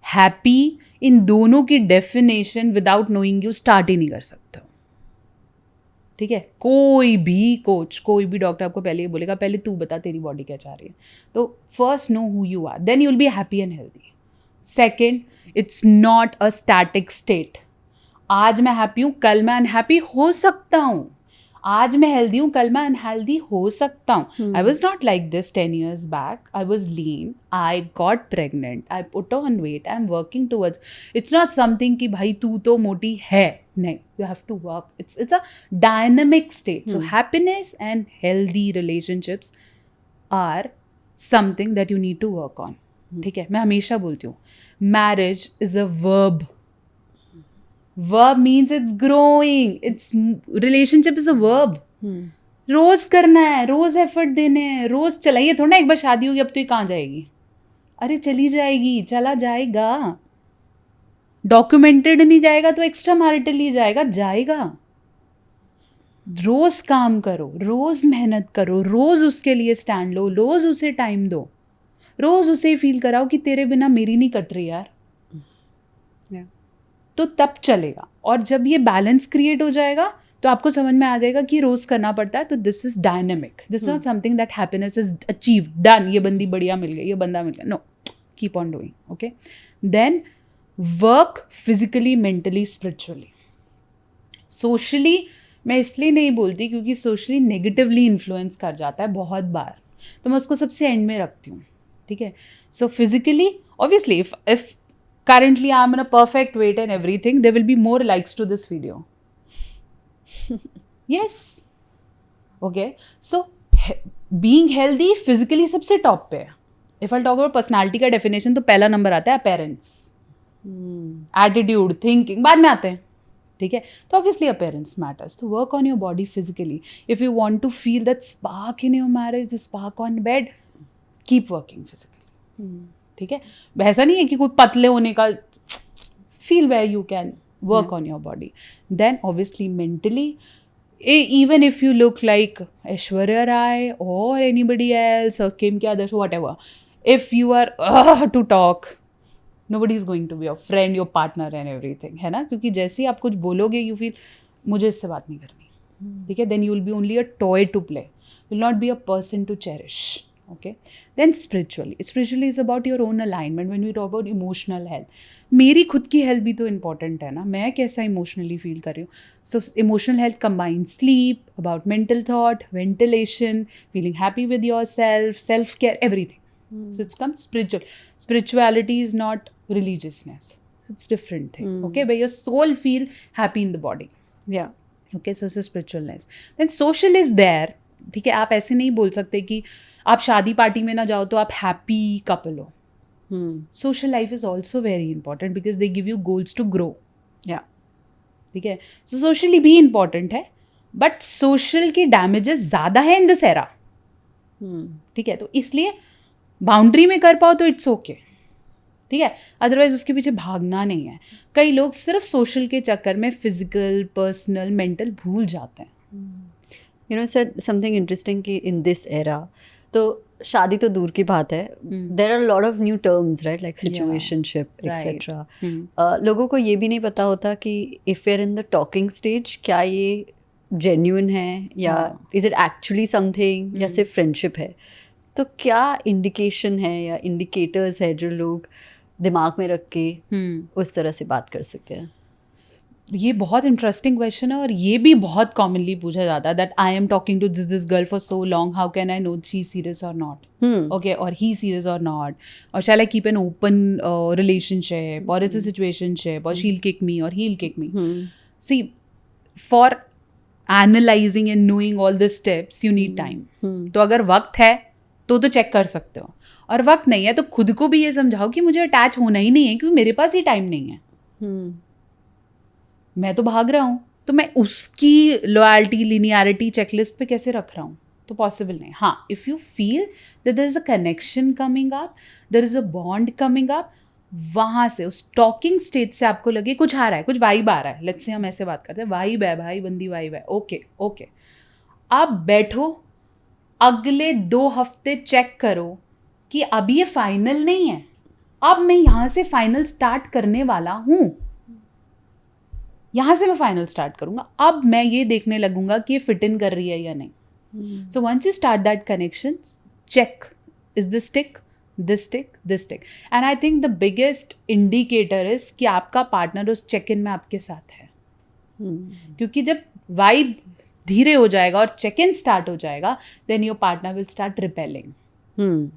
हैप्पी, इन दोनों की definition without knowing you start ही नहीं कर सकते हो, ठीक है। कोई भी कोच, कोई भी डॉक्टर आपको पहले ये बोलेगा पहले तू बता तेरी बॉडी क्या चाह रही है। तो first know who you are, then you will be happy and healthy. Second, it's not a static state. आज मैं हैप्पी हूँ, कल मैं अनहैप्पी हो सकता हूँ। आज मैं हेल्दी हूँ, कल मैं अनहेल्दी हो सकता हूँ। I was not like this 10 years back. I was lean, I got pregnant, I put on weight, I am working towards. It's not something कि भाई तू तो मोटी है, नहीं, you have to work. It's a dynamic state. So happiness and healthy relationships are something that you need to work on. ठीक है, मैं हमेशा बोलती हूँ marriage is a verb. Verb means it's growing. It's relationship is a verb. रोज करना है, रोज effort देने हैं, रोज चलाइए थोड़ा ना एक बार शादी होगी अब तो ये कहाँ जाएगी। अरे चली जाएगी, चला जाएगा। डॉक्यूमेंटेड नहीं जाएगा तो एक्स्ट्रा मैरिटली जाएगा, जाएगा। रोज काम करो, रोज मेहनत करो, रोज उसके लिए स्टैंड लो, रोज उसे टाइम दो, रोज उसे फील कराओ कि तेरे बिना मेरी नहीं कट रही यार। तो तब चलेगा। और जब ये बैलेंस क्रिएट हो जाएगा तो आपको समझ में आ जाएगा कि रोज करना पड़ता है। तो this is dynamic, this is not something that happiness is achieve, done, ये बंदी बढ़िया मिल गई, ये बंदा मिल गया, no, keep on doing, okay. Then work physically, mentally, spiritually. Socially मैं इसलिए नहीं बोलती क्योंकि सोशली नेगेटिवली इन्फ्लुएंस कर जाता है बहुत बार, तो मैं उसको सबसे एंड में रखती हूँ, ठीक है। So physically, obviously if currently I am in a perfect weight and everything, there will be more likes to this video. Yes. Okay. So being healthy physically सबसे टॉप पे है। If I'll talk about personality का definition तो पहला number आता है appearance, attitude, thinking बाद में आते हैं, ठीक है। तो obviously appearance matters. तो work on your body physically. If you want to feel that spark in your marriage, the spark on bed, keep working physically. ठीक है, ऐसा नहीं है कि कोई पतले होने का feel where you can work on your body. Then obviously mentally, even if you look like Aishwarya Rai or anybody else or Kim Kardashian, whatever, if you are to talk, nobody is going to be your friend, your partner and everything, है ना। क्योंकि जैसे ही आप कुछ बोलोगे you feel मुझे इससे बात नहीं करनी, ठीक है। then you will be only a toy to play, will not be a person to cherish. Okay, then spiritually is about your own alignment. When we talk about emotional health, मेरी खुद की हेल्थ भी तो important है ना, मैं कैसा emotionally feel कर रही हूँ। So emotional health combines sleep, about mental thought, ventilation, feeling happy with your self care, everything. So it's come spiritual. Spirituality is not religiousness, it's different thing, okay. But your soul feel happy in the body, या okay. So spiritualness. Then social is there, ठीक है। आप ऐसे नहीं बोल सकते कि आप शादी पार्टी में ना जाओ तो आप हैप्पी कपल हो। Social life is also very important because they give you goals to grow, या ठीक है। सो सोशली भी इंपॉर्टेंट है, बट सोशल के डैमेजेस ज़्यादा है इन दिस एरा, ठीक है। तो इसलिए बाउंड्री में कर पाओ तो इट्स ओके, ठीक है। अदरवाइज उसके पीछे भागना नहीं है। कई लोग सिर्फ सोशल के चक्कर में फिजिकल, पर्सनल, मेंटल भूल जाते हैं। You know, said something interesting कि in this era, तो शादी तो दूर की बात है, there are a lot of new terms, right, like situationship, etc. लोगों को ये भी नहीं पता होता कि if we're in the talking stage, क्या ये genuine है या is it actually something या सिर्फ friendship है। तो क्या indication है या indicators है जो लोग दिमाग में रख के उस तरह से बात कर सकते हैं? ये बहुत इंटरेस्टिंग क्वेश्चन है और ये भी बहुत कॉमनली पूछा जाता है that I am talking to this girl for so long, how can I know she is serious और नॉट, ओके, और ही सीरियस और नॉट, और shall I keep an open relationship, और इट्स अ सिचुएशनशिप, और she'll kick मी और he'll kick me. See, for analyzing and knowing all the steps you need time. तो अगर वक्त है तो चेक कर सकते हो, और वक्त नहीं है तो खुद को भी ये समझाओ कि मुझे अटैच होना ही नहीं है क्योंकि मेरे पास ही टाइम नहीं है. मैं तो भाग रहा हूँ, तो मैं उसकी लॉयल्टी, लिनियरिटी चेकलिस्ट पे कैसे रख रहा हूँ? तो पॉसिबल नहीं. हाँ, if you feel that there is a connection coming up, there is a bond coming up, वहाँ से उस टॉकिंग स्टेज से आपको लगे कुछ आ रहा है, कुछ वाइब आ रहा है, लेट्स से हम ऐसे बात करते हैं, वाइब है भाई, बंदी वाइब है, ओके ओके, आप बैठो, अगले 2 हफ्ते चेक करो कि अब ये फाइनल नहीं है, अब मैं यहाँ से फाइनल स्टार्ट करने वाला हूँ, यहाँ से मैं फाइनल स्टार्ट करूँगा, अब मैं ये देखने लगूंगा कि ये फिट इन कर रही है या नहीं. So once you start that connection, check is this stick, this stick, this stick. And I think the biggest indicator is कि आपका पार्टनर उस चेक इन में आपके साथ है. क्योंकि जब वाइब धीरे हो जाएगा और चेक इन स्टार्ट हो जाएगा, then your partner will start repelling.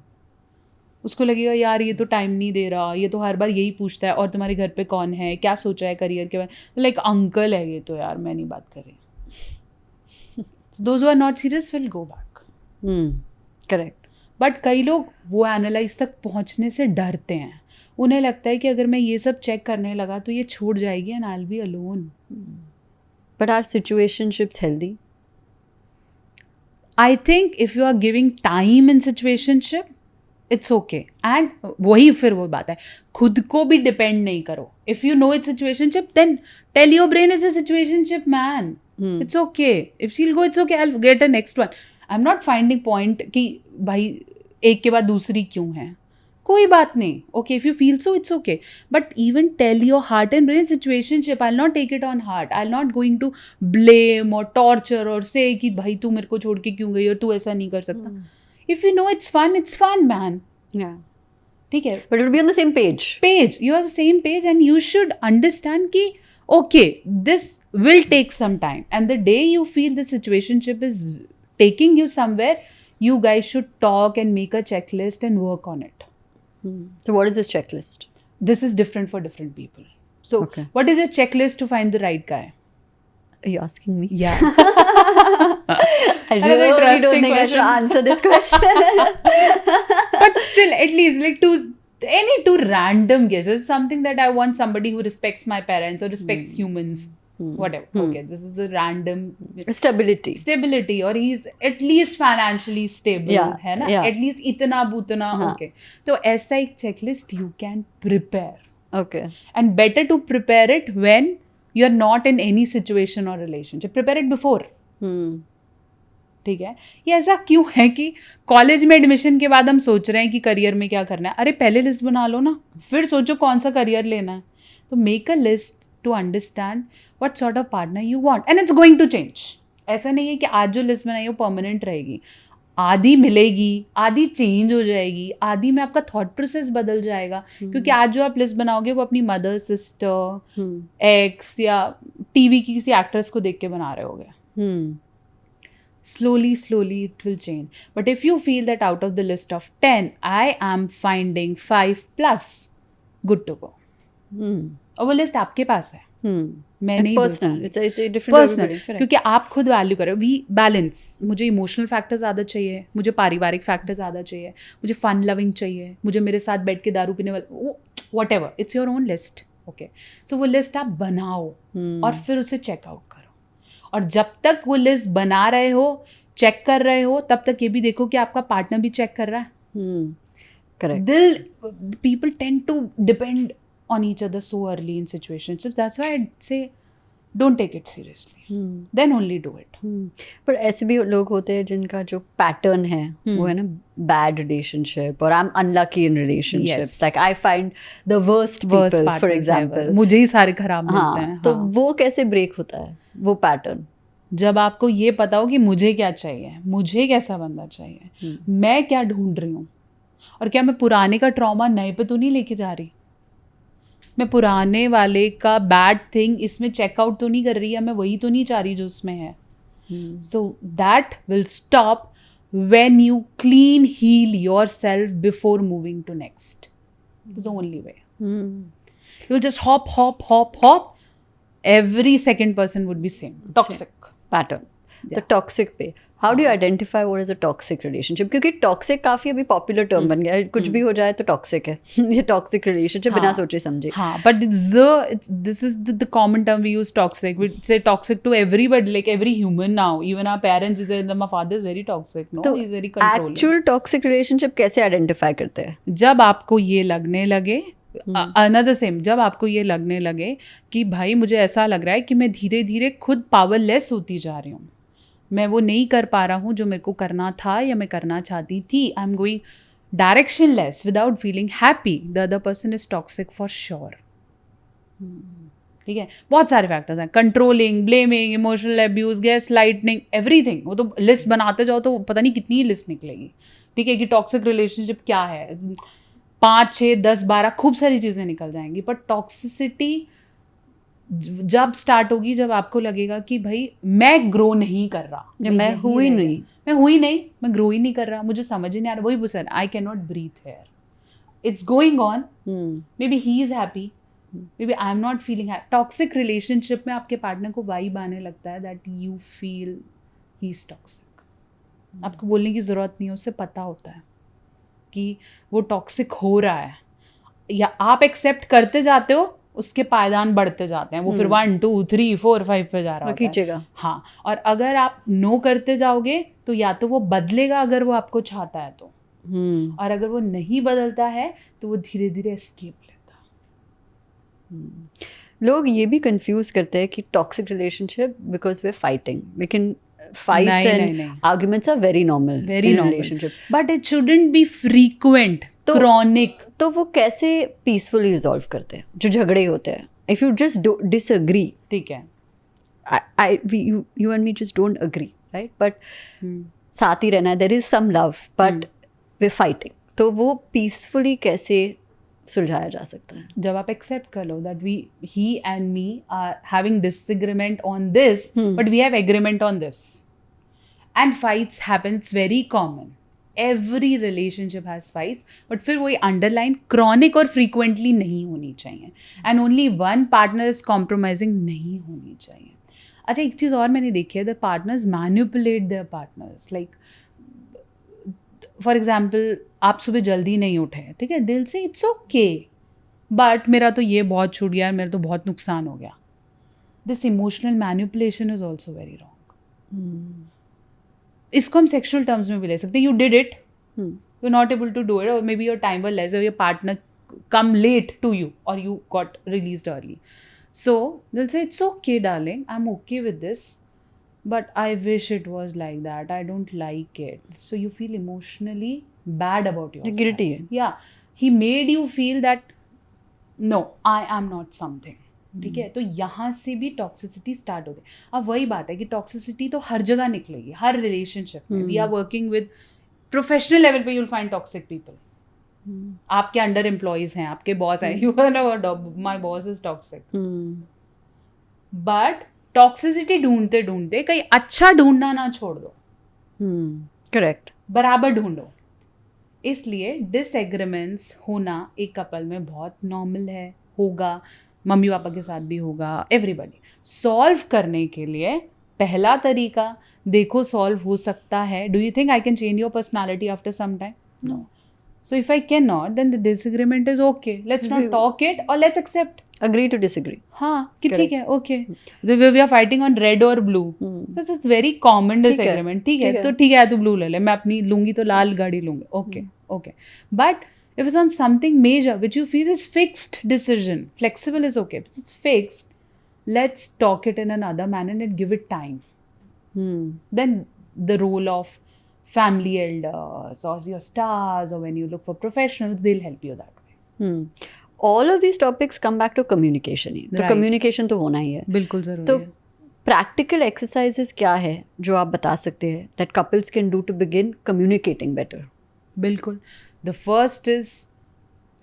उसको लगेगा यार ये तो टाइम नहीं दे रहा, ये तो हर बार यही पूछता है, और तुम्हारे घर पे कौन है, क्या सोचा है करियर के बारे में, लाइक अंकल है ये तो, यार मैं नहीं बात कर रही. Those who are not serious will go back. Correct. But कई लोग वो एनालाइज तक पहुंचने से डरते हैं. उन्हें लगता है कि अगर मैं ये सब चेक करने लगा तो ये छूट जाएगी and I will be alone. But are situationships healthy? I think if you are giving time in situationship, it's okay. And वही फिर वो बात है, खुद को भी डिपेंड नहीं करो. If you know it's situationship, then tell your brain is a situationship man, it's okay. If she'll go, it's okay, I will get a next one. I am not finding point कि भाई एक के बाद दूसरी क्यों है, कोई बात नहीं. Okay, if you feel so, it's okay. But even tell your heart and brain situationship, I will not take it on heart, I will not going to blame और टॉर्चर और से कि भाई तू मेरे को छोड़ के क्यों गई और तू ऐसा नहीं कर सकता. If you know it's fun, man. Yeah. ठीक है. But it will be on the same page. You are the same page, and you should understand कि okay, this will take some time, and the day you feel the situationship is taking you somewhere, you guys should talk and make a checklist and work on it. So what is this checklist? This is different for different people. So Okay. what is your checklist to find the right guy? Are you asking me? Yeah. I really don't interesting think I should question. answer this question. But still, at least like two random guesses, something that I want somebody who respects my parents or respects humans, whatever. Okay, this is a random Stability. or he's at least financially stable, Yeah, है ना? yeah. At least इतना बुतना. हाँ. Okay, तो ऐसा एक checklist you can prepare, Okay. and better to prepare it when you're not in any situation or relationship. Prepare it before. ठीक है. ये ऐसा क्यों है कि कॉलेज में एडमिशन के बाद हम सोच रहे हैं कि करियर में क्या करना है? अरे पहले लिस्ट बना लो ना, फिर सोचो कौन सा करियर लेना है. तो make a list to understand what sort of partner you want, and it's going to change. ऐसा नहीं है कि आज जो लिस्ट बनाई वो परमानेंट रहेगी. आधी मिलेगी, आधी चेंज हो जाएगी, आधी में आपका थॉट प्रोसेस बदल जाएगा. क्योंकि आज जो आप लिस्ट बनाओगे वो अपनी मदर, सिस्टर, एक्स या टीवी की किसी एक्ट्रेस को देख के बना रहे होगे. Slowly it will change. But if you feel that out of the list of 10, I am finding 5 plus, good to go. और वो लिस्ट आपके पास है. मैं It's नहीं personal. It's a different personal. everybody. Correct. क्योंकि आप खुद वैल्यू करो. We balance. मुझे इमोशनल फैक्टर ज़्यादा चाहिए, मुझे पारिवारिक फैक्टर ज़्यादा चाहिए, मुझे फन लविंग चाहिए, मुझे मेरे साथ बैठ के दारू पीने वाले, whatever. It's your own list. Okay, so वो लिस्ट आप बनाओ और फिर उसे चेकआउट करो. और जब तक वो लिस्ट बना रहे हो, चेक कर रहे हो, तब तक ये भी देखो कि आपका पार्टनर भी चेक कर रहा है. Correct. People tend to depend on each other so early in situations. So that's why I'd say don't take it seriously. Then only do it. पर ऐसे भी लोग होते हैं जिनका जो पैटर्न है वो है ना बैड रिलेशनशिप, और I am unlucky in relationships. Like I find the worst people for example. मुझे ही सारे खराब मिलते हैं. तो वो कैसे ब्रेक होता है वो पैटर्न? जब आपको ये पता हो कि मुझे क्या चाहिए, मुझे कैसा बंदा चाहिए, मैं क्या ढूंढ रही हूँ, और क्या मैं पुराने का ट्रॉमा नए पे तो नहीं लेके जा रही. मैं पुराने वाले का बैड थिंग इसमें चेकआउट तो नहीं कर रही है, मैं वही तो नहीं चाह रही जो उसमें है. So that will stop when you clean heal yourself before moving to next. It's the only way. You'll just hop. Every second person would be same. Toxic. Pattern. The toxic पे. How do you identify what is a toxic relationship? क्योंकि toxic काफी अभी popular term बन गया है. कुछ भी हो जाए तो toxic है. ये toxic relationship बिना सोचे समझे. हाँ, but this is the common term we use, toxic. We say toxic to everybody, like every human now. Even our parents say that my father is very toxic. No, he's very controlling. Actual toxic relationship कैसे identify करते हैं? जब आपको ये लगने लगे, another same, जब आपको ये लगने लगे कि भाई मुझे ऐसा लग रहा है कि मैं धीरे धीरे खुद पावरलेस होती जा रही हूँ, मैं वो नहीं कर पा रहा हूँ जो मेरे को करना था या मैं करना चाहती थी, I am going directionless without feeling happy, the other person is toxic for sure. ठीक है, बहुत सारे फैक्टर्स हैं, controlling, blaming, emotional abuse, gas lightning, everything. वो तो लिस्ट बनाते जाओ तो पता नहीं कितनी लिस्ट निकलेगी. ठीक है, कि टॉक्सिक रिलेशनशिप क्या है, 5, 6, 10, 12 खूब सारी चीज़ें निकल जाएंगी. पर टॉक्सिसिटी जब स्टार्ट होगी जब आपको लगेगा कि भाई मैं ग्रो नहीं कर रहा, मैं हुई नहीं, मैं ग्रो ही नहीं कर रहा, मुझे समझ ही नहीं आ रहा. वही बुसर, I can not breathe here, it's going on, maybe he is happy, maybe I am not feeling happy. Toxic relationship में आपके पार्टनर को वाइब आने लगता है that you feel he is toxic. आपको बोलने की ज़रूरत नहीं है, उससे पता होता है कि वो टॉक्सिक हो रहा है, या आप एक्सेप्ट करते जाते हो, उसके पायदान बढ़ते जाते हैं, वो फिर 1, 2, 3, 4, 5 पे जा रहा खींचेगा. हाँ, और अगर आप नो करते जाओगे तो या तो वो बदलेगा अगर वो आपको चाहता है तो, और अगर वो नहीं बदलता है तो वो धीरे धीरे एस्केप लेता है. लोग ये भी कंफ्यूज करते हैं कि toxic relationship because we are fighting, लेकिन fights and arguments are very normal in a relationship, but it shouldn't be frequent, chronic. तो वो कैसे peacefully resolve करते हैं जो झगड़े होते हैं? If you just disagree, ठीक है, you and me just don't agree, right? But साथ ही रहना है, there is some love, but we're fighting. तो वो peacefully कैसे सुलझाया जा सकता है? जब आप एक्सेप्ट कर लो that he and me are having disagreement on this, but we have agreement on this, and fights happens very common. Every relationship has fights, but फिर वही underline chronic और frequently नहीं होनी चाहिए, and only one partner is compromising नहीं होनी चाहिए. अच्छा, एक चीज़ और मैंने देखी है, the partners manipulate their partners, like for example आप सुबह जल्दी नहीं उठे, ठीक है, दिल से इट्स ओके, बट मेरा तो ये बहुत छूट गया, मेरा तो बहुत नुकसान हो गया. This emotional manipulation is also very wrong. इसको हम सेक्शुअल टर्म्स में भी ले सकते हैं. You did it, you not able to do it, और maybe your time were less, और your partner come late to you, और you got released early. So दिल से it's okay darling, I am okay with this, but I wish it was like that. I don't like it. So you feel emotionally bad about yourself. Guilty. Yeah. He made you feel that, no, I am not something. ठीक है, तो यहाँ से भी toxicity start होती है. अब वही बात है कि टॉक्सिसिटी तो हर जगह निकलेगी, हर रिलेशनशिप में. We are working with professional level पे, you will find toxic people. आपके अंडर एम्प्लॉयज हैं, आपके बॉस हैं, you know my boss is toxic, but toxicity ढूंढते ढूंढते कहीं अच्छा ढूंढना ना छोड़ दो. करेक्ट, बराबर ढूंढो. इसलिए डिसएग्रीमेंट्स होना एक कपल में बहुत नॉर्मल है, होगा, मम्मी पापा के साथ भी होगा, एवरीबॉडी. सॉल्व करने के लिए पहला तरीका देखो सॉल्व हो सकता है. Do you think I can change your personality after some time? No. So if I cannot, then the disagreement is okay. Let's not talk it, or let's accept. Agree to disagree. हाँ, कि ठीक है, okay. We are fighting on red or blue. This is very common disagreement. ठीक है, तो ठीक है, तू blue ले ले, मैं अपनी लूंगी तो लाल गाड़ी लूंगी. Okay, okay. But if it's on something major which you feel is fixed decision, flexible is okay. If it's fixed, let's talk it in another manner and give it time. Then the role of family elders or your stars, or when you look for professionals, they'll help you that way. All of these topics come back to communication ही. तो communication तो होना ही है. बिल्कुल ज़रूरी तो है. practical exercises क्या है जो आप बता सकते हैं that couples can do to begin communicating better? बिल्कुल. The first is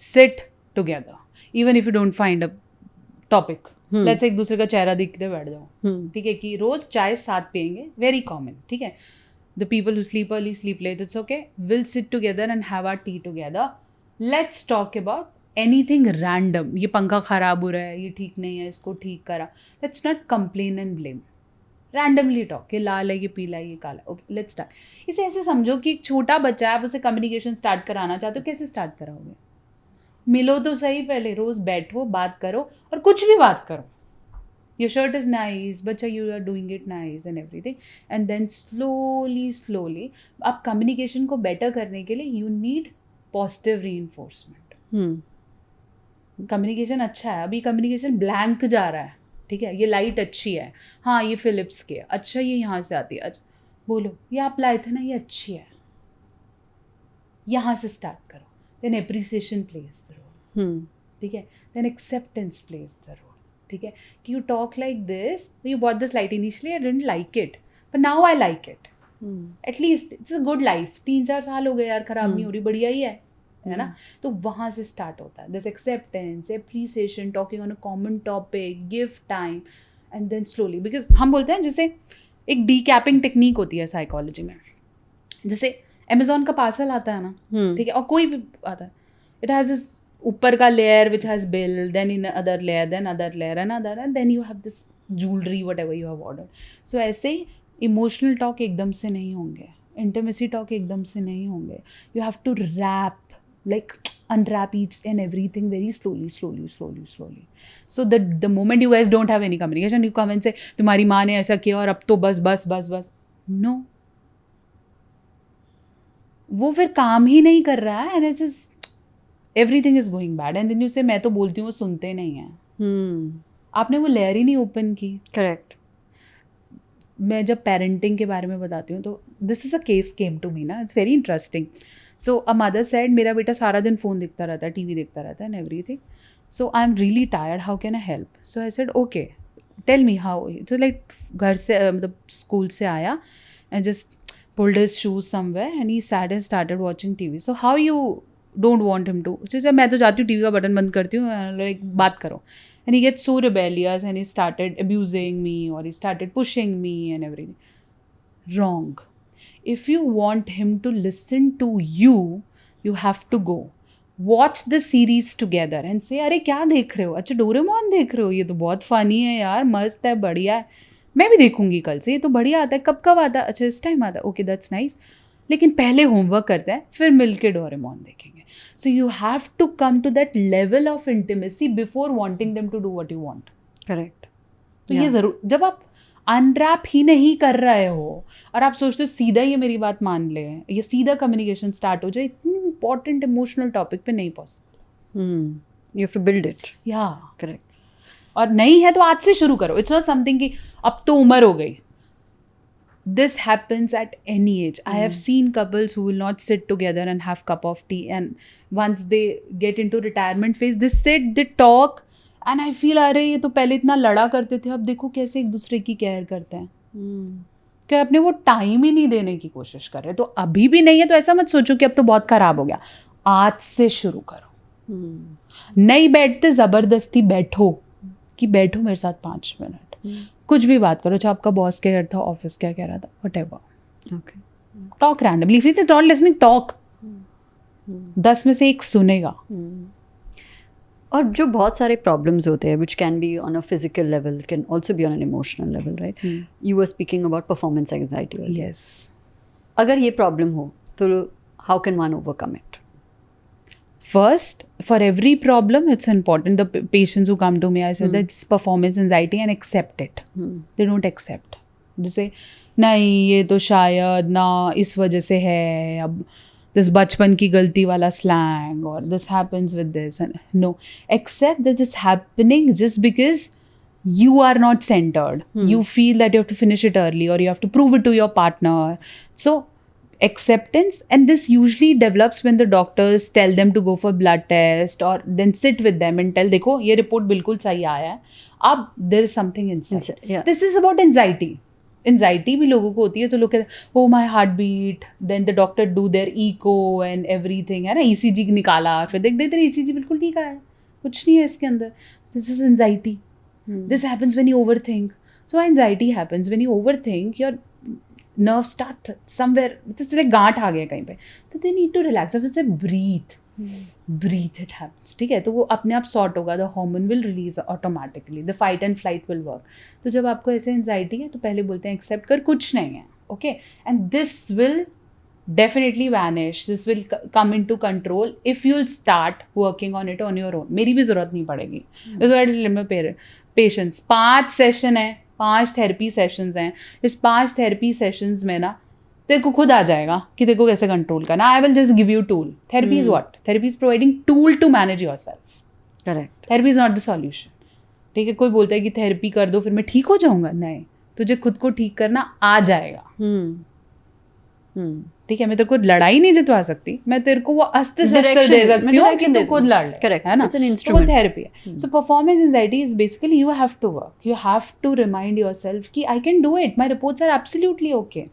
sit together. Even if you don't find a topic, let's एक दूसरे का चेहरा देखते बैठ जाओ, ठीक है, कि रोज चाय साथ पियेंगे, वेरी कॉमन, ठीक है. The people who sleep early sleep late, it's okay, will sit together and have our tea together. Let's talk about anything random. ये पंखा खराब हो रहा है, ये ठीक नहीं है, इसको ठीक करा. Let's not complain and blame. Randomly talk, ये लाल है, ये पीला है, ये काला. Okay, let's start. इसे ऐसे समझो कि एक छोटा बच्चा है, आप उसे कम्युनिकेशन स्टार्ट कराना चाहते हो, कैसे स्टार्ट कराओगे? मिलो तो सही, पहले रोज बैठो, बात करो, और कुछ भी बात करो. Your shirt is nice, बच्चा you are doing it nice and everything, and then slowly आप कम्युनिकेशन को बेटर करने के लिए you need positive reinforcement. Communication अच्छा है, अभी कम्युनिकेशन ब्लैंक जा रहा है, ठीक है, ये लाइट अच्छी है, हाँ ये फिलिप्स की है, अच्छा ये यहाँ से आती है, अच्छा बोलो ये आप लाए थे ना, ये अच्छी है, यहाँ से स्टार्ट करो. Then appreciation plays the role, ठीक है, then acceptance plays the role, ठीक है, कि you talk like this, you bought this light initially, I didn't like it but now I like it, at least it's a good life. 3-4 साल हो गए यार, खराब नहीं हो रही, बढ़िया ही है ना. तो वहाँ से स्टार्ट होता है this acceptance, appreciation, talking on a common topic, give time, and then slowly. Because हम बोलते हैं जैसे एक डीकैपिंग टेक्निक होती है साइकोलॉजी में. जैसे अमेजोन का पार्सल आता है ना, ठीक है, और कोई भी आता है, इट हैज़ दिस ऊपर का layer which has bill, then in other layer, then other layer, and other, and then you have this jewellery whatever you have order. So ऐसे ही इमोशनल टॉक एकदम से नहीं होंगे, इंटीमेसी टॉक एकदम से नहीं होंगे. You have to wrap, like unwrap each and everything very slowly. So the moment you guys don't have any communication, you come and say तुम्हारी माँ ने ऐसा किया और अब तो बस. No, वो फिर काम ही नहीं कर रहा है, and it's just everything is going bad, and then you say मैं तो बोलती हूँ वो सुनते नहीं हैं. आपने वो लेयर ही नहीं ओपन की. करेक्ट. मैं जब पेरेंटिंग के बारे में बताती हूँ तो this is a case came to me ना, it's very interesting. So a mother said मेरा बेटा सारा दिन फ़ोन देखता रहता है, टीवी देखता रहता है and everything, so I am really tired, how can I help? So I said okay tell me how. तो लाइक घर से मतलब स्कूल से आया and just pulled his shoes somewhere and he sat and started watching TV. So how you don't want him to? जैसे मैं तो जाती हूँ टीवी का बटन बंद करती हूँ, लाइक बात करो. And he gets so rebellious and he started abusing me or he started pushing me and everything. Wrong. If you want him to listen to you, you have to go. Watch the series together and say, अरे क्या देख रहे हो? अच्छा Doraemon देख रहे हो? ये तो बहुत फ़नी है यार, मस्त है, बढ़िया है, मैं भी देखूंगी कल से, ये तो बढ़िया आता है. कब आता है? अच्छा इस टाइम आता है, ओके दैट्स नाइस, लेकिन पहले होमवर्क करते हैं, फिर मिल के डोरेमोन देखेंगे. So you have to come to that level of intimacy before wanting them to do what you want. Correct. तो ये ज़रूर, जब आप अनरैप ही नहीं कर रहे हो और आप सोचते हो सीधा ये मेरी बात मान ले, ये सीधा कम्युनिकेशन स्टार्ट हो जाए, इतनी इंपॉर्टेंट इमोशनल टॉपिक पे नहीं possible. You have to build it. या Correct. और नहीं है तो आज से शुरू करो. इट्स नॉट समथिंग कि अब तो उम्र हो गई. This happens at any age. I have seen couples who will not sit together and have cup of tea, and once they get into retirement phase, they sit, they talk, and I feel अरे ये तो पहले इतना लड़ा करते थे, अब देखो कैसे एक दूसरे की केयर करते हैं. क्या अपने वो टाइम ही नहीं देने की कोशिश कर रहे. तो अभी भी नहीं है तो ऐसा मत सोचो कि अब तो बहुत ख़राब हो गया. आज से शुरू करो. नहीं बैठते ज़बरदस्ती बैठो, कि बैठो मेरे साथ 5 मिनट, कुछ भी बात करो. अच्छा आपका बॉस क्या करता, ऑफिस क्या कह रहा था, whatever. Okay. Talk randomly. If it is not listening, talk. 10 में से एक सुनेगा. और जो बहुत सारे प्रॉब्लम्स होते हैं which can be on a physical level, can also be on an emotional level, right? You were speaking about performance anxiety. Yes. अगर ये प्रॉब्लम हो तो how can one overcome it? First, for every problem, it's important. The patients who come to me, I said that it's performance anxiety and accept it. They don't accept. They say, नहीं ये तो शायद ना इस वजह से है, अब this बचपन की गलती वाला slang or this happens with this. And no, accept that this happening just because you are not centered. You feel that you have to finish it early or you have to prove it to your partner. So acceptance, and this usually develops when the doctors tell them to go for blood test or then sit with them and tell देखो ये report बिल्कुल सही आया है, अब there is something inside. This is about anxiety. Anxiety भी लोगों को होती है तो लोग कहते हैं oh my heart beat, then the doctor do their echo and everything, है ना, ECG निकाला, फिर देख तेरी ECG बिल्कुल ठीक आया, कुछ नहीं है इसके अंदर. This is anxiety. This happens when you overthink. So anxiety happens when you overthink. Your nerves start somewhere. It's like गांठ आ गया कहीं पे. So they need to relax. अब उसे breathe. Breathe, it happens. ठीक है, तो वो अपने आप सॉर्ट होगा. The hormone will release automatically. The fight and flight will work. तो जब आपको ऐसे एंजाइटी है तो पहले बोलते हैं एक्सेप्ट कर, कुछ नहीं है. Okay, and this will definitely vanish. This will come into control if you'll start working on it on your own. मेरी भी ज़रूरत नहीं पड़ेगी. पेशेंस. 5 सेशन है, 5 थेरेपी सेशंस हैं. इस 5 थेरेपी सेशंस में ना तेरे को खुद आ जाएगा कि तेरे को कैसे कंट्रोल करना. I will just give you tool. Therapy is what? Therapy is providing tool to manage your self. Correct. Therapy is not the solution. ठीक है, कोई बोलता है कि थेरेपी कर दो फिर मैं ठीक हो जाऊंगा. नहीं, तुझे खुद को ठीक करना आ जाएगा. ठीक है, मैं तेरे को लड़ाई नहीं जितवा सकती, मैं तेरे को वो अस्त्र शस्त्र दे सकती हूँ कि तू खुद लड़ ले. करेक्ट है ना, इट्स एन तो वो इंस्ट्रूमेंट. थेरेपी है. So performance anxiety is basically you have to work, you have to remind yourself कि I can do it, my reports are absolutely okay.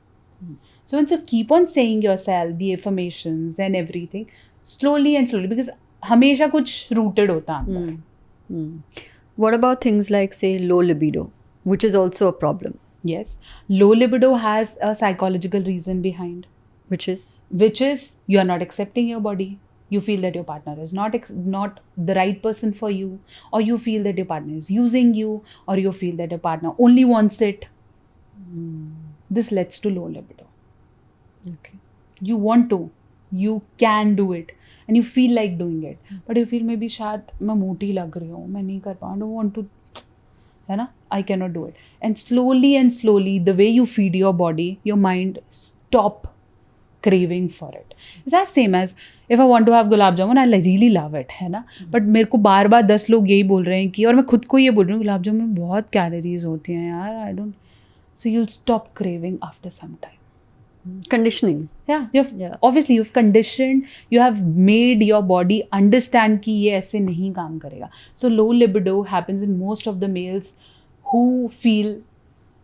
So once you keep on saying yourself the affirmations and everything, slowly and slowly, because हमेशा कुछ rooted होता है अंदर. What about things like, say, low libido, which is also a problem? Yes, low libido has a psychological reason behind, Which is? you are not accepting your body. You feel that your partner is not the right person for you, or you feel that your partner is using you, or you feel that your partner only wants it. This leads to low libido. Okay. You want to, you can do it, and you feel like doing it, but you feel maybe शायद मैं मोटी लग रही हूँ, मैं नहीं कर पाऊँ, I don't want to, है ना, I cannot do it. And slowly, the way you feed your body, your mind stop craving for it. It's as same as if I want to have gulab jamun, I really love it, है ना, but मेरे को बार 10 लोग यही बोल रहे हैं कि, और मैं खुद को ये बोल रही हूँ गुलाब जामुन में बहुत कैलोरीज होती हैं यार, I don't, so you'll stop craving after some time. Conditioning. Obviously you've conditioned, you have made your body understand कि ये ऐसे नहीं काम करेगा. So low libido happens in most of the males who feel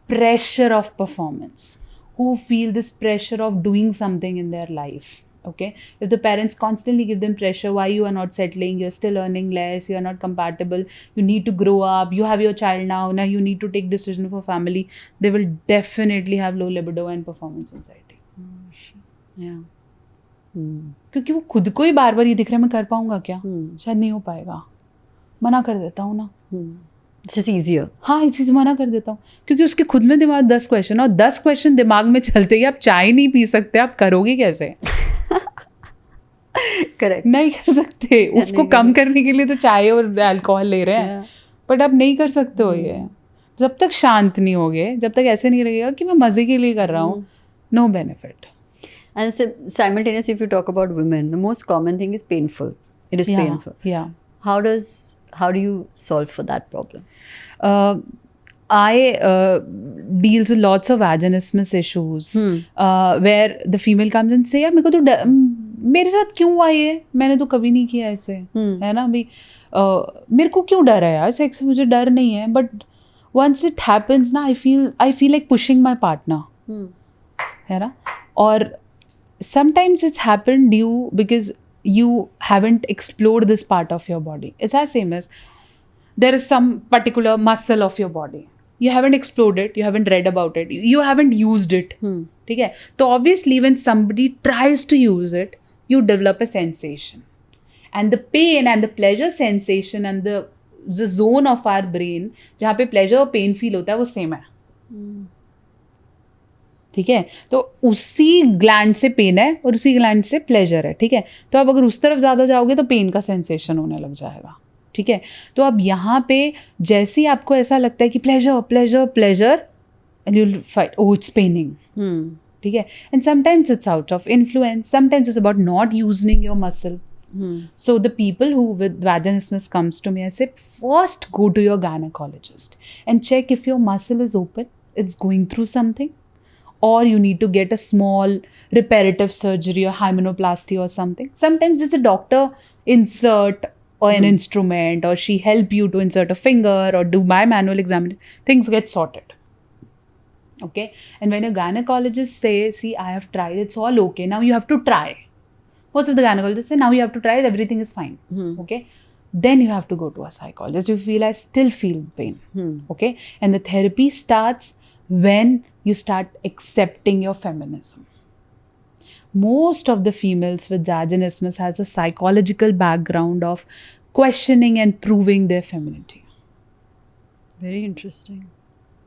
pressure of performance, who feel this pressure of doing something in their life. Okay, if the parents constantly give them pressure, why you are not settling, you're still earning less, you are not compatible, you need to grow up, you have your child now you need to take decision for family, they will definitely have low libido and performance anxiety. Yeah. क्योंकि वो खुद को ही बार बार ये दिख रहा है मैं कर पाऊंगा क्या, शायद नहीं हो पाएगा, मना कर देता हूँ ना. It's just easier. हाँ, इसी से मना कर देता हूँ क्योंकि उसके खुद में दिमाग 10 क्वेश्चन, और 10 क्वेश्चन दिमाग में चलते ही आप चाय नहीं पी सकते, आप करोगे कैसे? Correct. नहीं कर सकते. उसको कम करने के लिए तो चाय और अल्कोहल ले रहे हैं, बट आप नहीं कर सकते हो ये. जब तक शांत नहीं होगे, जब तक ऐसे नहीं लगेगा कि मैं मजे के लिए कर रहा हूँ, no benefit. And simultaneously, if you talk about women, the most common thing is painful. It is painful. Yeah. How do you solve for that problem? I deals with lots of vaginismus issues where the female comes and say, यार मेरे को तो मेरे साथ क्यों हुआ ये, मैंने तो कभी नहीं किया ऐसे, है ना भाई, मेरे को क्यों डर है यार सेक्स से, मुझे डर नहीं है, बट once it happens ना I feel like pushing my partner, है ना, और sometimes it's happened because you haven't explored this part of your body. It's as same as there is some particular muscle of your body, you haven't explored it, you haven't read about it, you haven't used it. ठीक है, तो obviously when somebody tries to use it, you develop a sensation, and the pain and the pleasure sensation and the zone of our brain जहाँ पे pleasure और pain feel होता है वो same है. ठीक है, तो उसी ग्लैंड से पेन है और उसी ग्लैंड से प्लेजर है. ठीक है, तो अब अगर उस तरफ ज़्यादा जाओगे तो पेन का सेंसेशन होने लग जाएगा. ठीक है, तो अब यहाँ पे जैसे ही आपको ऐसा लगता है कि pleasure pleasure pleasure, and you will fight, oh it's paining. ठीक है, and sometimes it's out of influence, sometimes it's about not using your muscle. So the people who with vaginismus comes to me, I say first go to your gynecologist and check if your muscle is open, it's going through something, or you need to get a small reparative surgery or hymenoplasty or something. Sometimes it's a doctor insert or an instrument, or she help you to insert a finger or do my manual examination. Things get sorted. Okay, and when a gynecologist says, see, I have tried, it's all okay, now you have to try. Most of the gynecologists say now you have to try it, everything is fine. Okay, then you have to go to a psychologist. You feel I still feel pain. Okay, and the therapy starts when you start accepting your feminism. Most of the females with vaginismus has a psychological background of questioning and proving their femininity. Very interesting.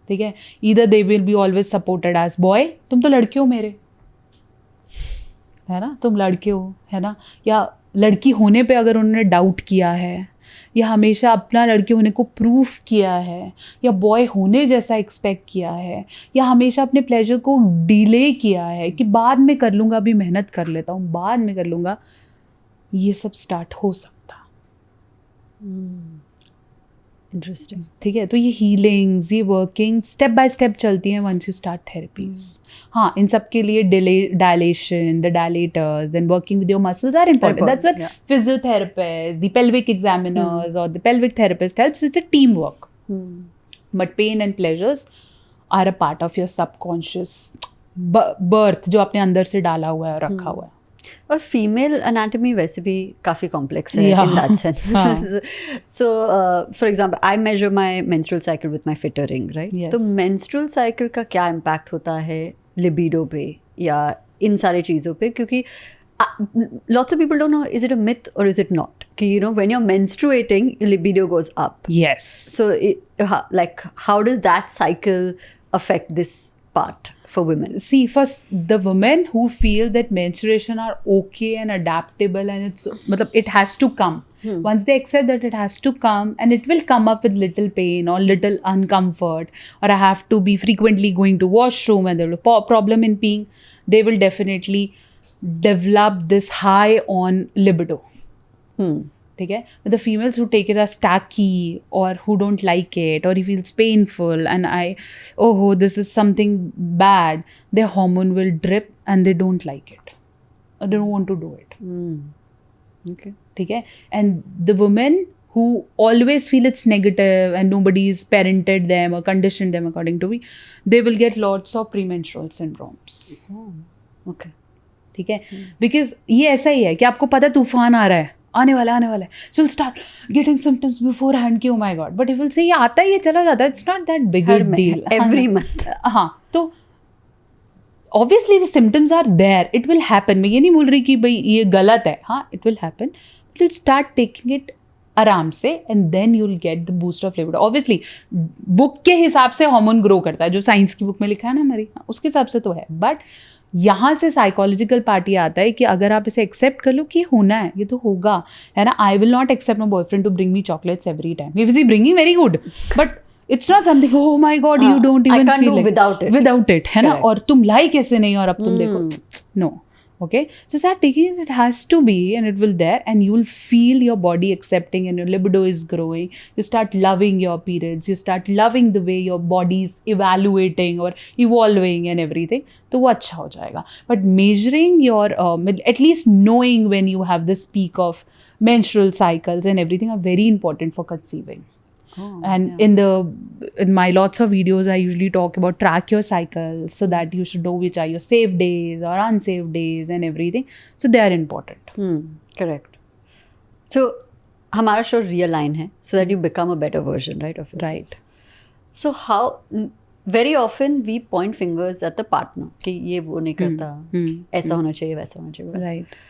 ठीक है, either they will be always supported as boy, तुम तो लड़के हो मेरे, है ना, तुम लड़के हो, है ना, या लड़की होने पे अगर उन्होंने डाउट किया है, या हमेशा अपना लड़के होने को प्रूफ किया है, या बॉय होने जैसा एक्सपेक्ट किया है, या हमेशा अपने प्लेजर को डिले किया है कि बाद में कर लूँगा, अभी मेहनत कर लेता हूँ, बाद में कर लूँगा, ये सब स्टार्ट हो सकता। इंटरेस्टिंग। ठीक है, तो ये हीलिंग्स, ये वर्किंग स्टेप बाय स्टेप चलती हैं वंस यू स्टार्ट थेरेपीज। हाँ, इन सब के लिए dilation, the dilators, then working with your muscles are important. That's what physiotherapist, the pelvic examiners और the pelvic therapist helps. It's a team work, but pain and pleasures are a part of your subconscious birth, जो आपने अंदर से डाला हुआ है और रखा हुआ है। और फीमेल एनाटॉमी वैसे भी काफ़ी कॉम्प्लेक्स है in that sense. So for example I measure my menstrual cycle with my fitter ring, right? तो मेंस्ट्रुअल साइकिल का क्या इम्पैक्ट होता है लिबिडो पे या इन सारी चीज़ों पे? क्योंकि lots of people don't know, is it a myth or is it not? You know, when you're menstruating, libido goes up. Yes. So, like, how does that cycle affect this part for women? See, for the women who feel that menstruation are okay and adaptable and it's, it has to come. Once they accept that it has to come, and it will come up with little pain or little uncomfort, or I have to be frequently going to washroom and there will be a problem in peeing, they will definitely develop this high on libido. ठीक है, but the females who take it as tacky or who don't like it or he feels painful and this is something bad, their hormone will drip and they don't like it or they don't want to do it. Okay. ठीक है, and the women who always feel it's negative and nobody's parented them or conditioned them according to me, they will get lots of premenstrual syndromes. Okay. ठीक है, because ये ऐसा ही है कि आपको पता है तूफान आ रहा है, आने वाला है, so will start getting symptoms beforehand कि oh my god, but if will say ये आता है, ये चला जाता है, it's not that big a deal every month. हाँ, तो obviously the symptoms are there, it will happen. मैं ये नहीं बोल रही कि भाई ये गलत है, हाँ, it will happen, but will start taking it आराम से and then you will get the boost of libido. Obviously book के हिसाब से हार्मोन ग्रो करता है, जो साइंस की बुक में लिखा है ना हमारी, उसके हिसाब से तो है, बट यहाँ से साइकोलॉजिकल पार्ट ये आता है कि अगर आप इसे एक्सेप्ट कर लो कि ये होना है, ये तो होगा, है ना। I will not accept my boyfriend to bring me chocolates every time, if is bringing very good, but it's not something oh my God you don't even feel without it, है ना, और तुम लाइक ऐसे नहीं और अब तुम देखो, no. Okay, so start taking it, it has to be, and it will there, and you will feel your body accepting and your libido is growing. You start loving your periods, you start loving the way your body is evaluating or evolving and everything, तो वो अच्छा हो जाएगा. But measuring your, at least knowing when you have this peak of menstrual cycles and everything are very important for conceiving. And in my lots of videos I usually talk about track your cycles so that you should know which are your safe days or unsafe days and everything, so they are important. Correct. So हमारा show realign है so that you become a better version, right, of yourself. Right. So how very often we point fingers at the partner कि ये वो नहीं करता, ऐसा होना चाहिए, वैसा होना चाहिए. Right.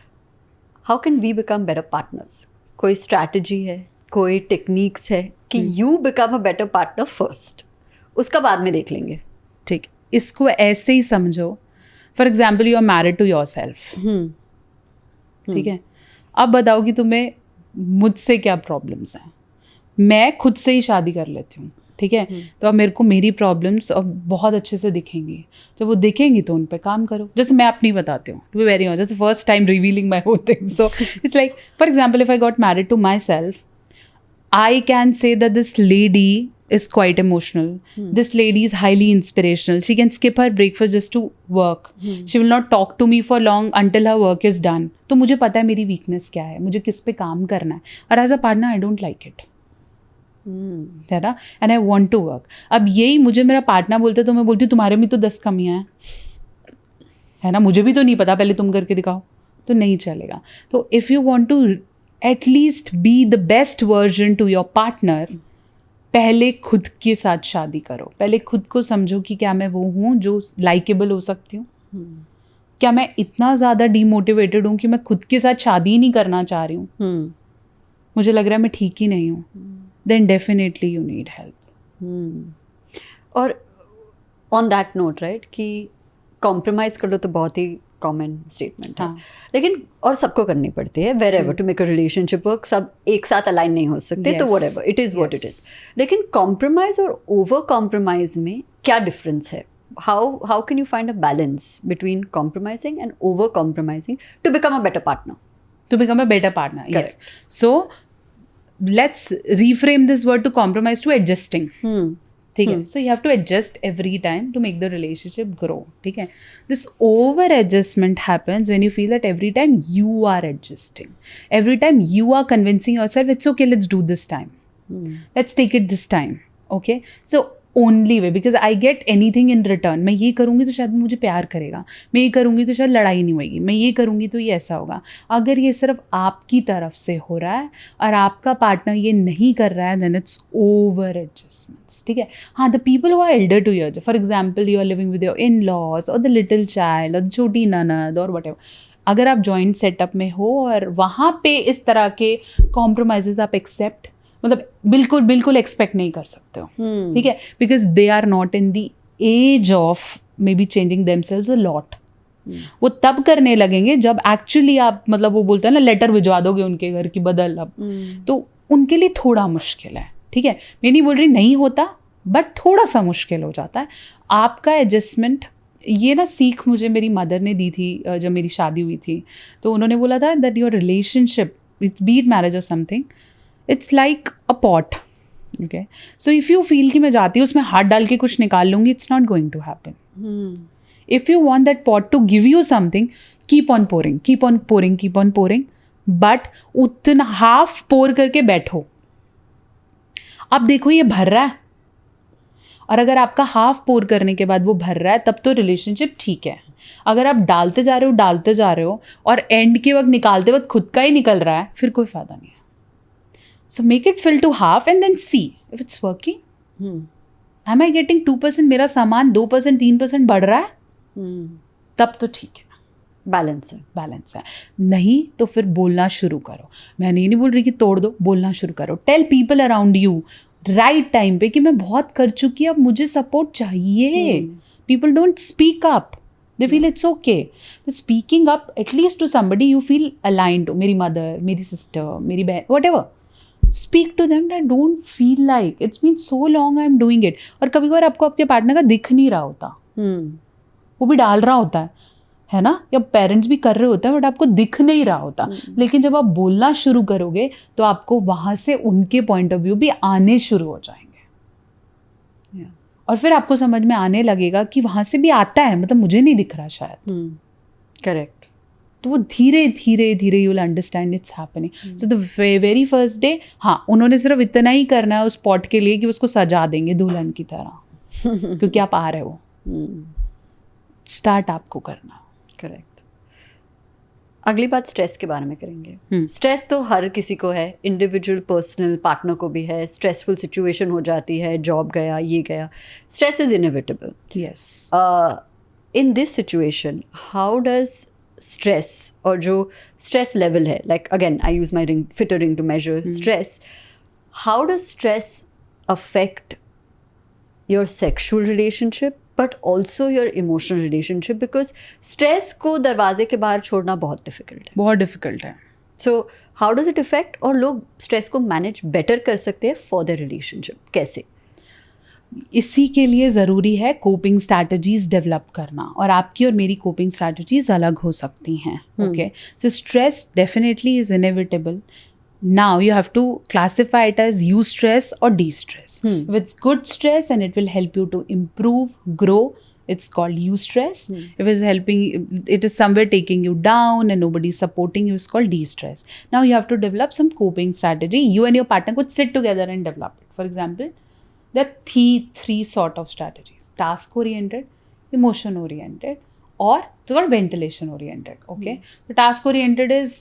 How can we become better partners? कोई strategy है, कोई टेक्निक्स है कि you become a better partner first, उसका बाद में देख लेंगे? ठीक, इसको ऐसे ही समझो, for example you are married to your self, ठीक है, अब बताओ कि तुम्हें मुझसे क्या प्रॉब्लम्स हैं। मैं खुद से ही शादी कर लेती हूँ, ठीक है, तो अब मेरे को मेरी प्रॉब्लम्स अब बहुत अच्छे से दिखेंगी, जब वो दिखेंगी तो उन पे काम करो। जैसे मैं अपनी बताती हूँ, टू बी वेरी ऑनेस्ट, जैसे first time revealing my whole things, so it's like, for example, if I got married to myself, I can say that this lady is quite emotional. This lady is highly inspirational. She can skip her breakfast just to work. She will not talk to me for long until her work is done. तो मुझे पता है मेरी weakness क्या है, मुझे किस पे काम करना है, और as a partner I don't like it. है ना, and I want to work. अब यही मुझे मेरा पार्टनर बोलता है तो मैं बोलती हूँ तुम्हारे में तो 10 कमियाँ हैं, है ना, मुझे भी तो नहीं पता, पहले तुम करके दिखाओ, तो नहीं चलेगा। तो if you want to at least be the best version to your partner. पहले खुद के साथ शादी करो, पहले खुद को समझो कि क्या मैं वो हूँ जो लाइकेबल हो सकती हूँ, क्या मैं इतना ज़्यादा डीमोटिवेटेड हूँ कि मैं खुद के साथ शादी ही नहीं करना चाह रही हूँ, मुझे लग रहा है मैं ठीक ही नहीं हूँ, then definitely you need help. और ऑन दैट नोट राइट कि कॉम्प्रोमाइज़ कर लो तो बहुत ही कॉमन स्टेटमेंट है, हाँ. लेकिन और सबको करनी पड़ती है wherever to make a relationship work. सब एक साथ अलाइन नहीं हो सकते, तो Yes. Whatever it is what it is. लेकिन कॉम्प्रोमाइज़ और ओवर कॉम्प्रोमाइज़ में क्या डिफरेंस है? How can you find a balance between compromising and over compromising to become a better partner? To become a better partner. Correct. Yes. So let's reframe this word to compromise to adjusting. ठीक है. So you have to adjust every time to make the relationship grow. ठीक है. This over adjustment happens when you feel that every time you are adjusting, every time you are convincing yourself it's okay, let's do this time, let's take it this time. Okay. So only way, because I get any thing in return. मैं ये करूँगी तो शायद मुझे प्यार करेगा, मैं ये करूँगी तो शायद लड़ाई नहीं होगी, मैं ये करूँगी तो ये ऐसा होगा. अगर ये सिर्फ आपकी तरफ से हो रहा है और आपका पार्टनर ये नहीं कर रहा है, देन इट्स ओवर एडजस्टमेंट्स. ठीक है. हाँ, the people who are elder to your, for example you are living with your in laws और द लिटिल चाइल्ड और द छोटी ननद और वट एवर, अगर आप जॉइंट सेटअप में हो और वहाँ पे इस तरह के कॉम्प्रोमाइजेज आप एक्सेप्ट, मतलब बिल्कुल बिल्कुल एक्सपेक्ट नहीं कर सकते हो. ठीक है. Because they are not in the age of maybe changing themselves a lot. वो तब करने लगेंगे जब एक्चुअली आप, मतलब वो बोलते हैं ना, लेटर भिजवा दोगे उनके घर की बदल अब, तो उनके लिए थोड़ा मुश्किल है. ठीक है. मैं नहीं बोल रही नहीं होता, बट थोड़ा सा मुश्किल हो जाता है आपका एडजस्टमेंट. ये ना सीख मुझे मेरी मदर ने दी थी जब मेरी शादी हुई थी. तो उन्होंने बोला था that your relationship, it's be it marriage और something, it's like a pot. Okay. So if you feel कि मैं जाती हूँ उसमें हाथ डाल के कुछ निकाल लूँगी, it's not going to happen. If you want that pot to give you something, keep on pouring, keep on pouring, keep on pouring, but उतना हाफ पोर करके बैठो. अब देखो ये भर रहा है, और अगर आपका हाफ पोर करने के बाद वो भर रहा है, तब तो रिलेशनशिप ठीक है. अगर आप डालते जा रहे हो और एंड के वक्त निकालते वक्त खुद का ही निकल रहा है, फिर कोई फ़ायदा नहीं है. So make it fill to half and then see if it's working. Am I getting 2%? मेरा सामान 2%, 3% बढ़ रहा है, तब तो ठीक है, बैलेंस है. नहीं तो फिर बोलना शुरू करो. मैं नहीं बोल रही कि तोड़ दो, बोलना शुरू करो. Tell people around you right time पे कि मैं बहुत कर चुकी, अब मुझे सपोर्ट चाहिए. People don't speak up. They feel it's okay. The speaking up at least to somebody you feel aligned to. मेरी मदर, मेरी सिस्टर, मेरी बहन, whatever. Speak to them that don't feel like it's been so long I'm doing it. और कभी कभार आपको आपके partner का दिख नहीं रहा होता, वो भी डाल रहा होता है ना, या पेरेंट्स भी कर रहे होते हैं, बट आपको दिख नहीं रहा होता. लेकिन जब आप बोलना शुरू करोगे तो आपको वहाँ से उनके पॉइंट ऑफ व्यू भी आने शुरू हो जाएंगे. और फिर आपको समझ में आने लगेगा कि वहाँ से भी आता है, मतलब मुझे नहीं दिख रहा शायद. करेक्ट. तो वो धीरे धीरे you will understand it's happening. So the very first day, हाँ, उन्होंने सिर्फ इतना ही करना है उस पॉट के लिए कि उसको सजा देंगे दुल्हन की तरह, क्योंकि आप आ रहे हो. स्टार्ट आपको करना. करेक्ट. अगली बात स्ट्रेस के बारे में करेंगे. स्ट्रेस तो हर किसी को है, इंडिविजुअल, पर्सनल, पार्टनर को भी है. स्ट्रेसफुल सिचुएशन हो जाती है, जॉब गया, ये गया, stress is inevitable. Yes. In this situation how does stress, और जो stress level है, like again I use my fitter ring to measure stress, how does stress affect your sexual relationship but also your emotional relationship, because stress को दरवाजे के बाहर छोड़ना बहुत difficult है. So how does it affect, और लोग stress को manage better कर सकते हैं for their relationship, कैसे? इसी के लिए ज़रूरी है कोपिंग स्ट्रैटेजीज डेवलप करना, और आपकी और मेरी कोपिंग स्ट्रैटेजीज अलग हो सकती हैं. Okay. So stress definitely is inevitable. Now you have to classify it as eustress और distress. If it's good stress and it will help you to improve, grow, it's called eustress. If it's helping, it is somewhere taking you down and nobody supporting you, it's called de-stress. Now you have to develop some coping strategy. You and your partner could sit together and develop it. For example, there are three sort of strategies: task oriented, emotion oriented, or it's called ventilation oriented. Okay. So task oriented is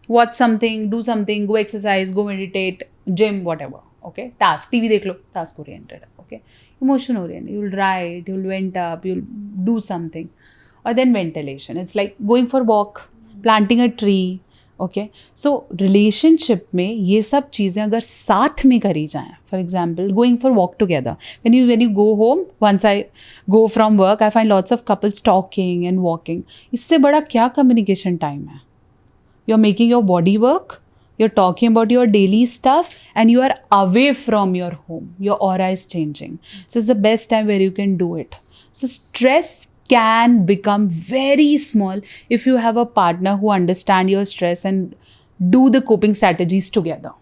watch something, do something, go exercise, go meditate, gym, whatever. Okay, task, TV देख लो, task oriented. Okay, emotion oriented, you will write, you will vent up, you will do something. और then ventilation, it's like going for walk, planting a tree. Okay, so relationship में ये सब चीज़ें अगर साथ में करी जाएं, for example going for walk together, when you go home, once I go from work, I find lots of couples talking and walking. इससे बड़ा क्या कम्युनिकेशन टाइम है? You're making your body work, you're talking about your daily stuff, and you are away from your home. Your aura is changing. So it's the best time where you can do it. So stress can become very small if you have a partner who understand your stress and do the coping strategies together.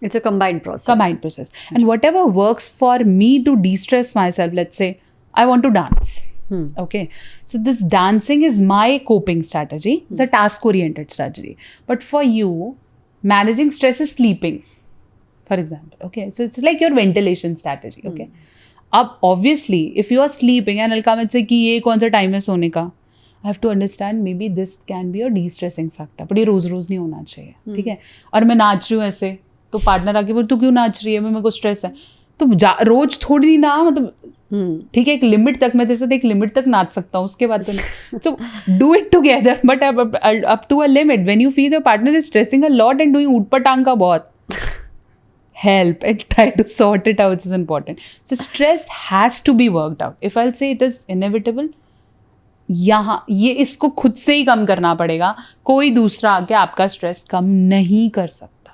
It's a combined process. Combined process. And whatever works for me to de-stress myself, let's say I want to dance. Okay, so this dancing is my coping strategy. It's a task-oriented strategy. But for you, managing stress is sleeping, for example. Okay, so it's like your ventilation strategy. Okay, अब obviously if you are sleeping and I'll come and say कि ये कौन सा time है सोने का, I have to understand maybe this can be a de-stressing factor. but ये रोज रोज नहीं होना चाहिए. ठीक है, और मैं नाच रही हूँ ऐसे, तो पार्टनर आके बोल तू क्यों नाच रही है, मेरे को स्ट्रेस है. तो रोज थोड़ी ना, मतलब ठीक है, एक लिमिट तक मैं तेरे साथ एक लिमिट तक नाच सकता हूँ, उसके बाद तो नहीं. तो do it together, but up to a limit. When you feel your partner is stressing a lot and doing ऊट पटांग का बहुत, help and try to sort it out, which is important. So stress has to be worked out. If I'll say it is inevitable, यहाँ ये इसको खुद से ही कम करना पड़ेगा. कोई दूसरा आके आपका स्ट्रेस कम नहीं कर सकता.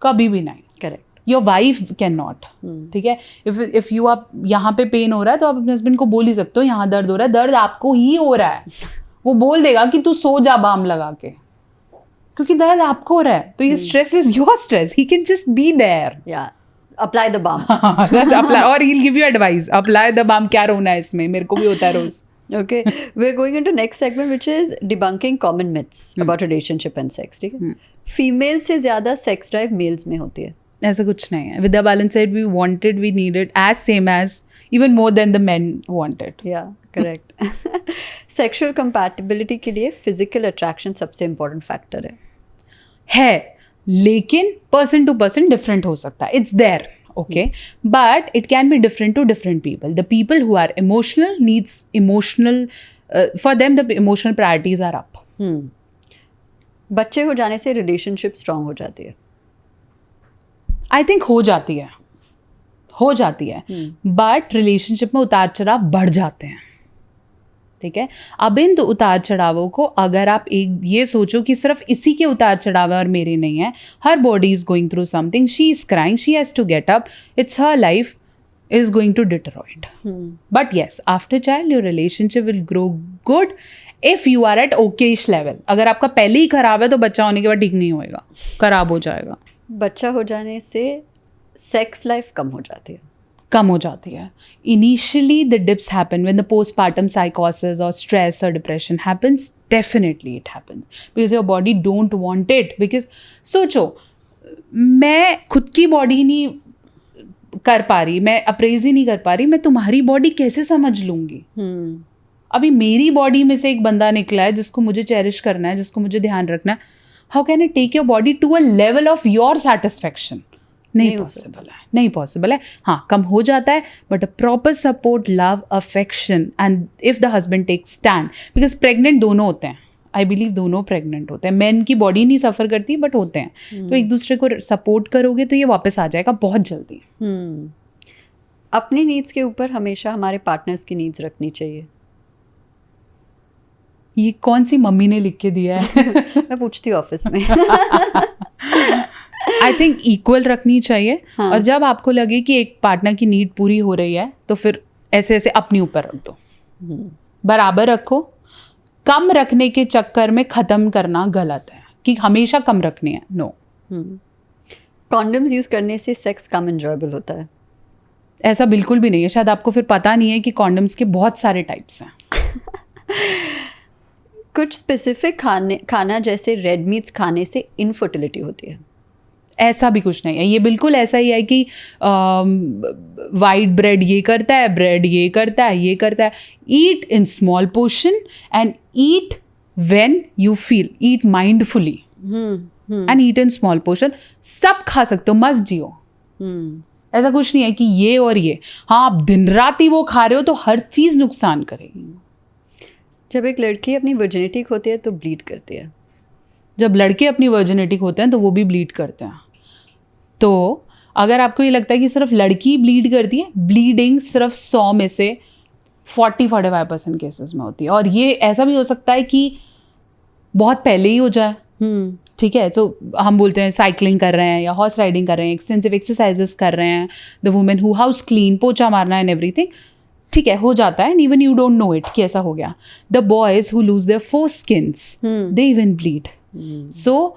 कभी भी नहीं. Correct. Your wife can not. ठीक है, इफ यू आप यहाँ पे पेन हो रहा है तो आप अपने हस्बैंड को बोल ही सकते हो यहाँ दर्द हो रहा है, दर्द आपको ही हो रहा है. वो बोल देगा कि तू सो जा बाम लगा के, क्योंकि दर्द आपको हो रहा है. तो ये stress is your stress. He can just be there. Yeah. Apply the balm. Apply, और he'll give you advice. Apply the balm. क्या रोना है इसमें, मेरे को भी होता है रोज. Okay, we're going into next segment, which is debunking common myths about relationship and sex. ठीक है, फीमेल से ज्यादा सेक्स ड्राइव मेल्स में होती है. ऐसा कुछ नहीं है. Vidya Balan said we wanted, we needed as same as, even more than the men wanted. Yeah, correct. Sexual compatibility के लिए physical attraction सबसे important factor है, लेकिन person to person different हो सकता है. It's there. Okay, but it can be different to different people. The people who are emotional needs emotional, for them the emotional priorities are up. बच्चे हो जाने से relationship strong हो जाती है. I think हो जाती है, बट रिलेशनशिप में उतार चढ़ाव बढ़ जाते हैं. ठीक है, अब इन तो उतार चढ़ावों को अगर आप एक ये सोचो कि सिर्फ इसी के उतार चढ़ाव है और मेरे नहीं है, her body is going through something, she is crying, she has to get up, it's her life is going to deteriorate. But yes, after child your relationship will grow good if you are at okayish level. अगर आपका पहले ही खराब है तो बच्चा होने के बाद ठीक नहीं होएगा, खराब हो जाएगा. बच्चा हो जाने से सेक्स लाइफ कम हो जाती है. Initially the dips happen when the postpartum psychosis or stress or depression happens. Definitely it happens because your body don't want it. Because सोचो, मैं खुद की बॉडी नहीं कर पा रही, मैं अप्रेज ही नहीं कर पा रही, मैं तुम्हारी बॉडी कैसे समझ लूंगी? अभी मेरी बॉडी में से एक बंदा निकला है जिसको मुझे चेरिश करना है, जिसको मुझे ध्यान रखना है. How can I take your body to a level of your satisfaction? नहीं पॉसिबल है. हाँ, कम हो जाता है, but a proper support, love, affection, and if the husband take stand, because pregnant दोनों होते हैं. आई बिलीव दोनों प्रेग्नेंट होते हैं. मेन की बॉडी नहीं सफ़र करती बट होते हैं. तो एक दूसरे को सपोर्ट करोगे तो ये वापस आ जाएगा बहुत जल्दी. अपनी नीड्स के ऊपर हमेशा हमारे पार्टनर्स की नीड्स रखनी चाहिए. ये कौन सी मम्मी ने लिख के दिया है? मैं पूछती हूँ ऑफिस में. आई थिंक इक्वल रखनी चाहिए. हाँ. और जब आपको लगे कि एक पार्टनर की नीड पूरी हो रही है तो फिर ऐसे ऐसे अपने ऊपर रख दो. बराबर रखो. कम रखने के चक्कर में ख़त्म करना गलत है कि हमेशा कम रखने हैं. नो. कॉन्डम्स यूज़ करने से सेक्स कम एंजॉयबल होता है? ऐसा बिल्कुल भी नहीं है. शायद आपको फिर पता नहीं है कि कॉन्डम्स के बहुत सारे टाइप्स हैं. कुछ स्पेसिफिक खाना जैसे रेड मीट्स खाने से इनफर्टिलिटी होती है? ऐसा भी कुछ नहीं है. ये बिल्कुल ऐसा ही है कि वाइट ब्रेड ये करता है, ब्रेड ये करता है, ये करता है. Eat in small portion and eat when you feel, eat mindfully and eat in small portion. सब खा सकते हो, मस्त जियो. ऐसा कुछ नहीं है कि ये और ये. हाँ, आप दिन रात ही वो खा रहे हो तो हर चीज़ नुकसान करेगी. जब एक लड़की अपनी वर्जिनिटी खोती है तो ब्लीड करती है. जब लड़के अपनी वर्जिनिटी होते हैं तो वो भी ब्लीड करते हैं. तो अगर आपको ये लगता है कि सिर्फ लड़की ब्लीड करती है, ब्लीडिंग सिर्फ 100 में से 40-45% केसेस में होती है. और ये ऐसा भी हो सकता है कि बहुत पहले ही हो जाए. ठीक है, तो हम बोलते हैं साइकिलिंग कर रहे हैं या हॉर्स राइडिंग कर रहे हैं, एक्सटेंसिव एक्सरसाइजेस कर रहे हैं, the women who house clean, पोछा मारना एंड एवरीथिंग. ठीक है, हो जाता है and even you don't know it कि ऐसा हो गया. The boys who lose their foreskins, they even bleed. So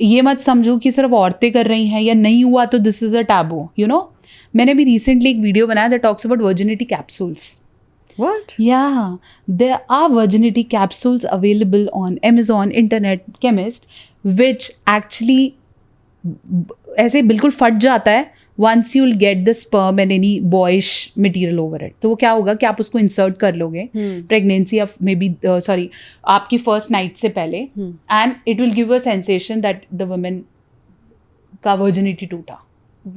ये मत समझो कि सिर्फ औरतें कर रही हैं या नहीं हुआ तो this is a taboo. You know, मैंने भी रिसेंटली एक वीडियो बनाया that talks about virginity capsules. What? Yeah, there are virginity capsules available on Amazon, internet, chemist, which actually ऐसे बिल्कुल फट जाता है once you'll get the sperm and any boyish material over it. तो वो क्या होगा कि आप उसको insert कर लोगे pregnancy of maybe sorry आपकी first night से पहले and it will give a sensation that the woman का virginity टूटा.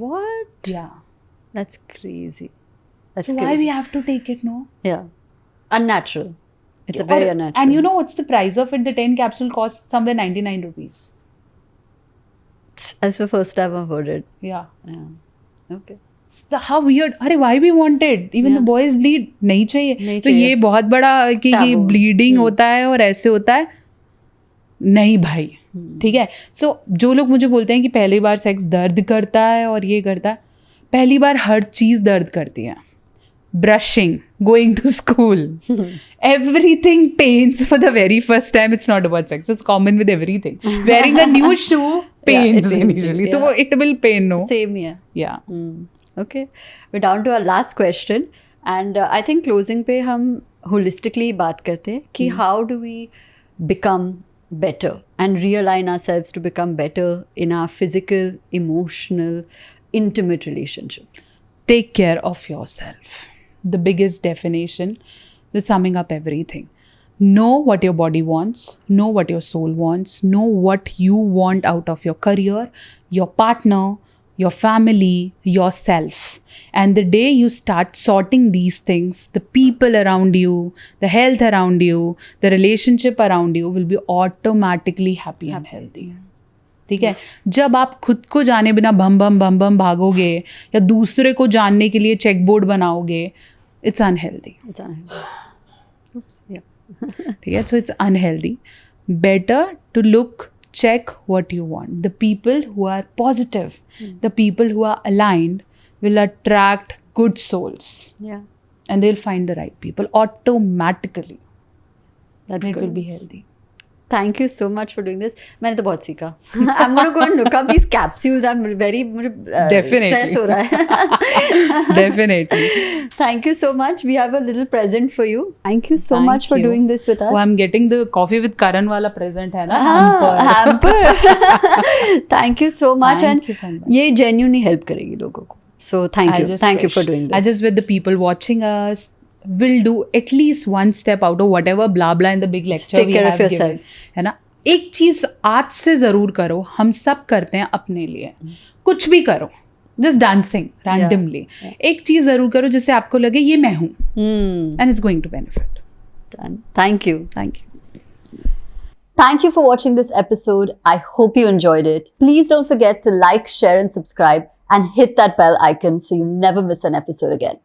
What? Yeah. That's crazy. That's So crazy. why we have to take it, no? Yeah. Unnatural. It's a very unnatural. And you know what's the price of it? The 10 capsule costs somewhere 99 rupees. That's the first time I've heard it. Yeah. Yeah. Okay. How weird. अरे why we want it? Even the boys bleed. नहीं चाहिए. नहीं तो चाहिए. ये बहुत बड़ा कि ये bleeding होता है और ऐसे होता है. नहीं भाई. ठीक है. So जो लोग मुझे बोलते हैं कि पहली बार सेक्स दर्द करता है और ये करता है, पहली बार हर चीज़ दर्द करती है. Brushing, going to school, everything pains for the very first time. It's not about sex. It's common with everything. Wearing a new shoe pains initially. So it will pain, no? Same here. Yeah. Okay. We're down to our last question. And I think closing पे हम holistically बात करते हैं कि how do we become better and realign ourselves to become better in our physical, emotional, intimate relationships. Take care of yourself. The biggest definition, the summing up everything. Know what your body wants, know what your soul wants, know what you want out of your career, your partner, your family, yourself. And the day you start sorting these things, the people around you, the health around you, the relationship around you will be automatically happy and healthy. ठीक है. जब आप खुद को जाने बिना बम बम भागोगे या दूसरे को जानने के लिए चेक बोर्ड बनाओगे, it's unhealthy. It's unhealthy. Oops. Yeah. ठीक है. So it's unhealthy. Better to look, check what you want. The people who are positive, the people who are aligned will attract good souls. Yeah. And they'll find the right people automatically. That's And it good. will be healthy. Thank you so much for doing this. मैंने तो बहुत सीखा. I'm going to go and look up these capsules. I'm very मुझे Definitely. stress हो रहा है. Definitely. Thank you so much. We have a little present for you. Thank you so Thank much for you. doing this with us. वो I'm getting the coffee with Karan वाला present है ना, hamper. Thank you so much. Thank you so and much. ये genuinely help करेगी लोगों को. So thank you. Thank you for doing this. I just with the people watching us will do at least one step out of whatever blah blah in the big lecture take we care of have yourself. given. है ना. एक चीज आज से जरूर करो. हम सब करते हैं अपने लिए. कुछ भी करो. Just dancing randomly. एक चीज जरूर करो जिससे आपको लगे ये मैं हूँ. And it's going to benefit. Done. Thank you. Thank you. Thank you for watching this episode. I hope you enjoyed it. Please don't forget to like, share, and subscribe, and hit that bell icon so you never miss an episode again.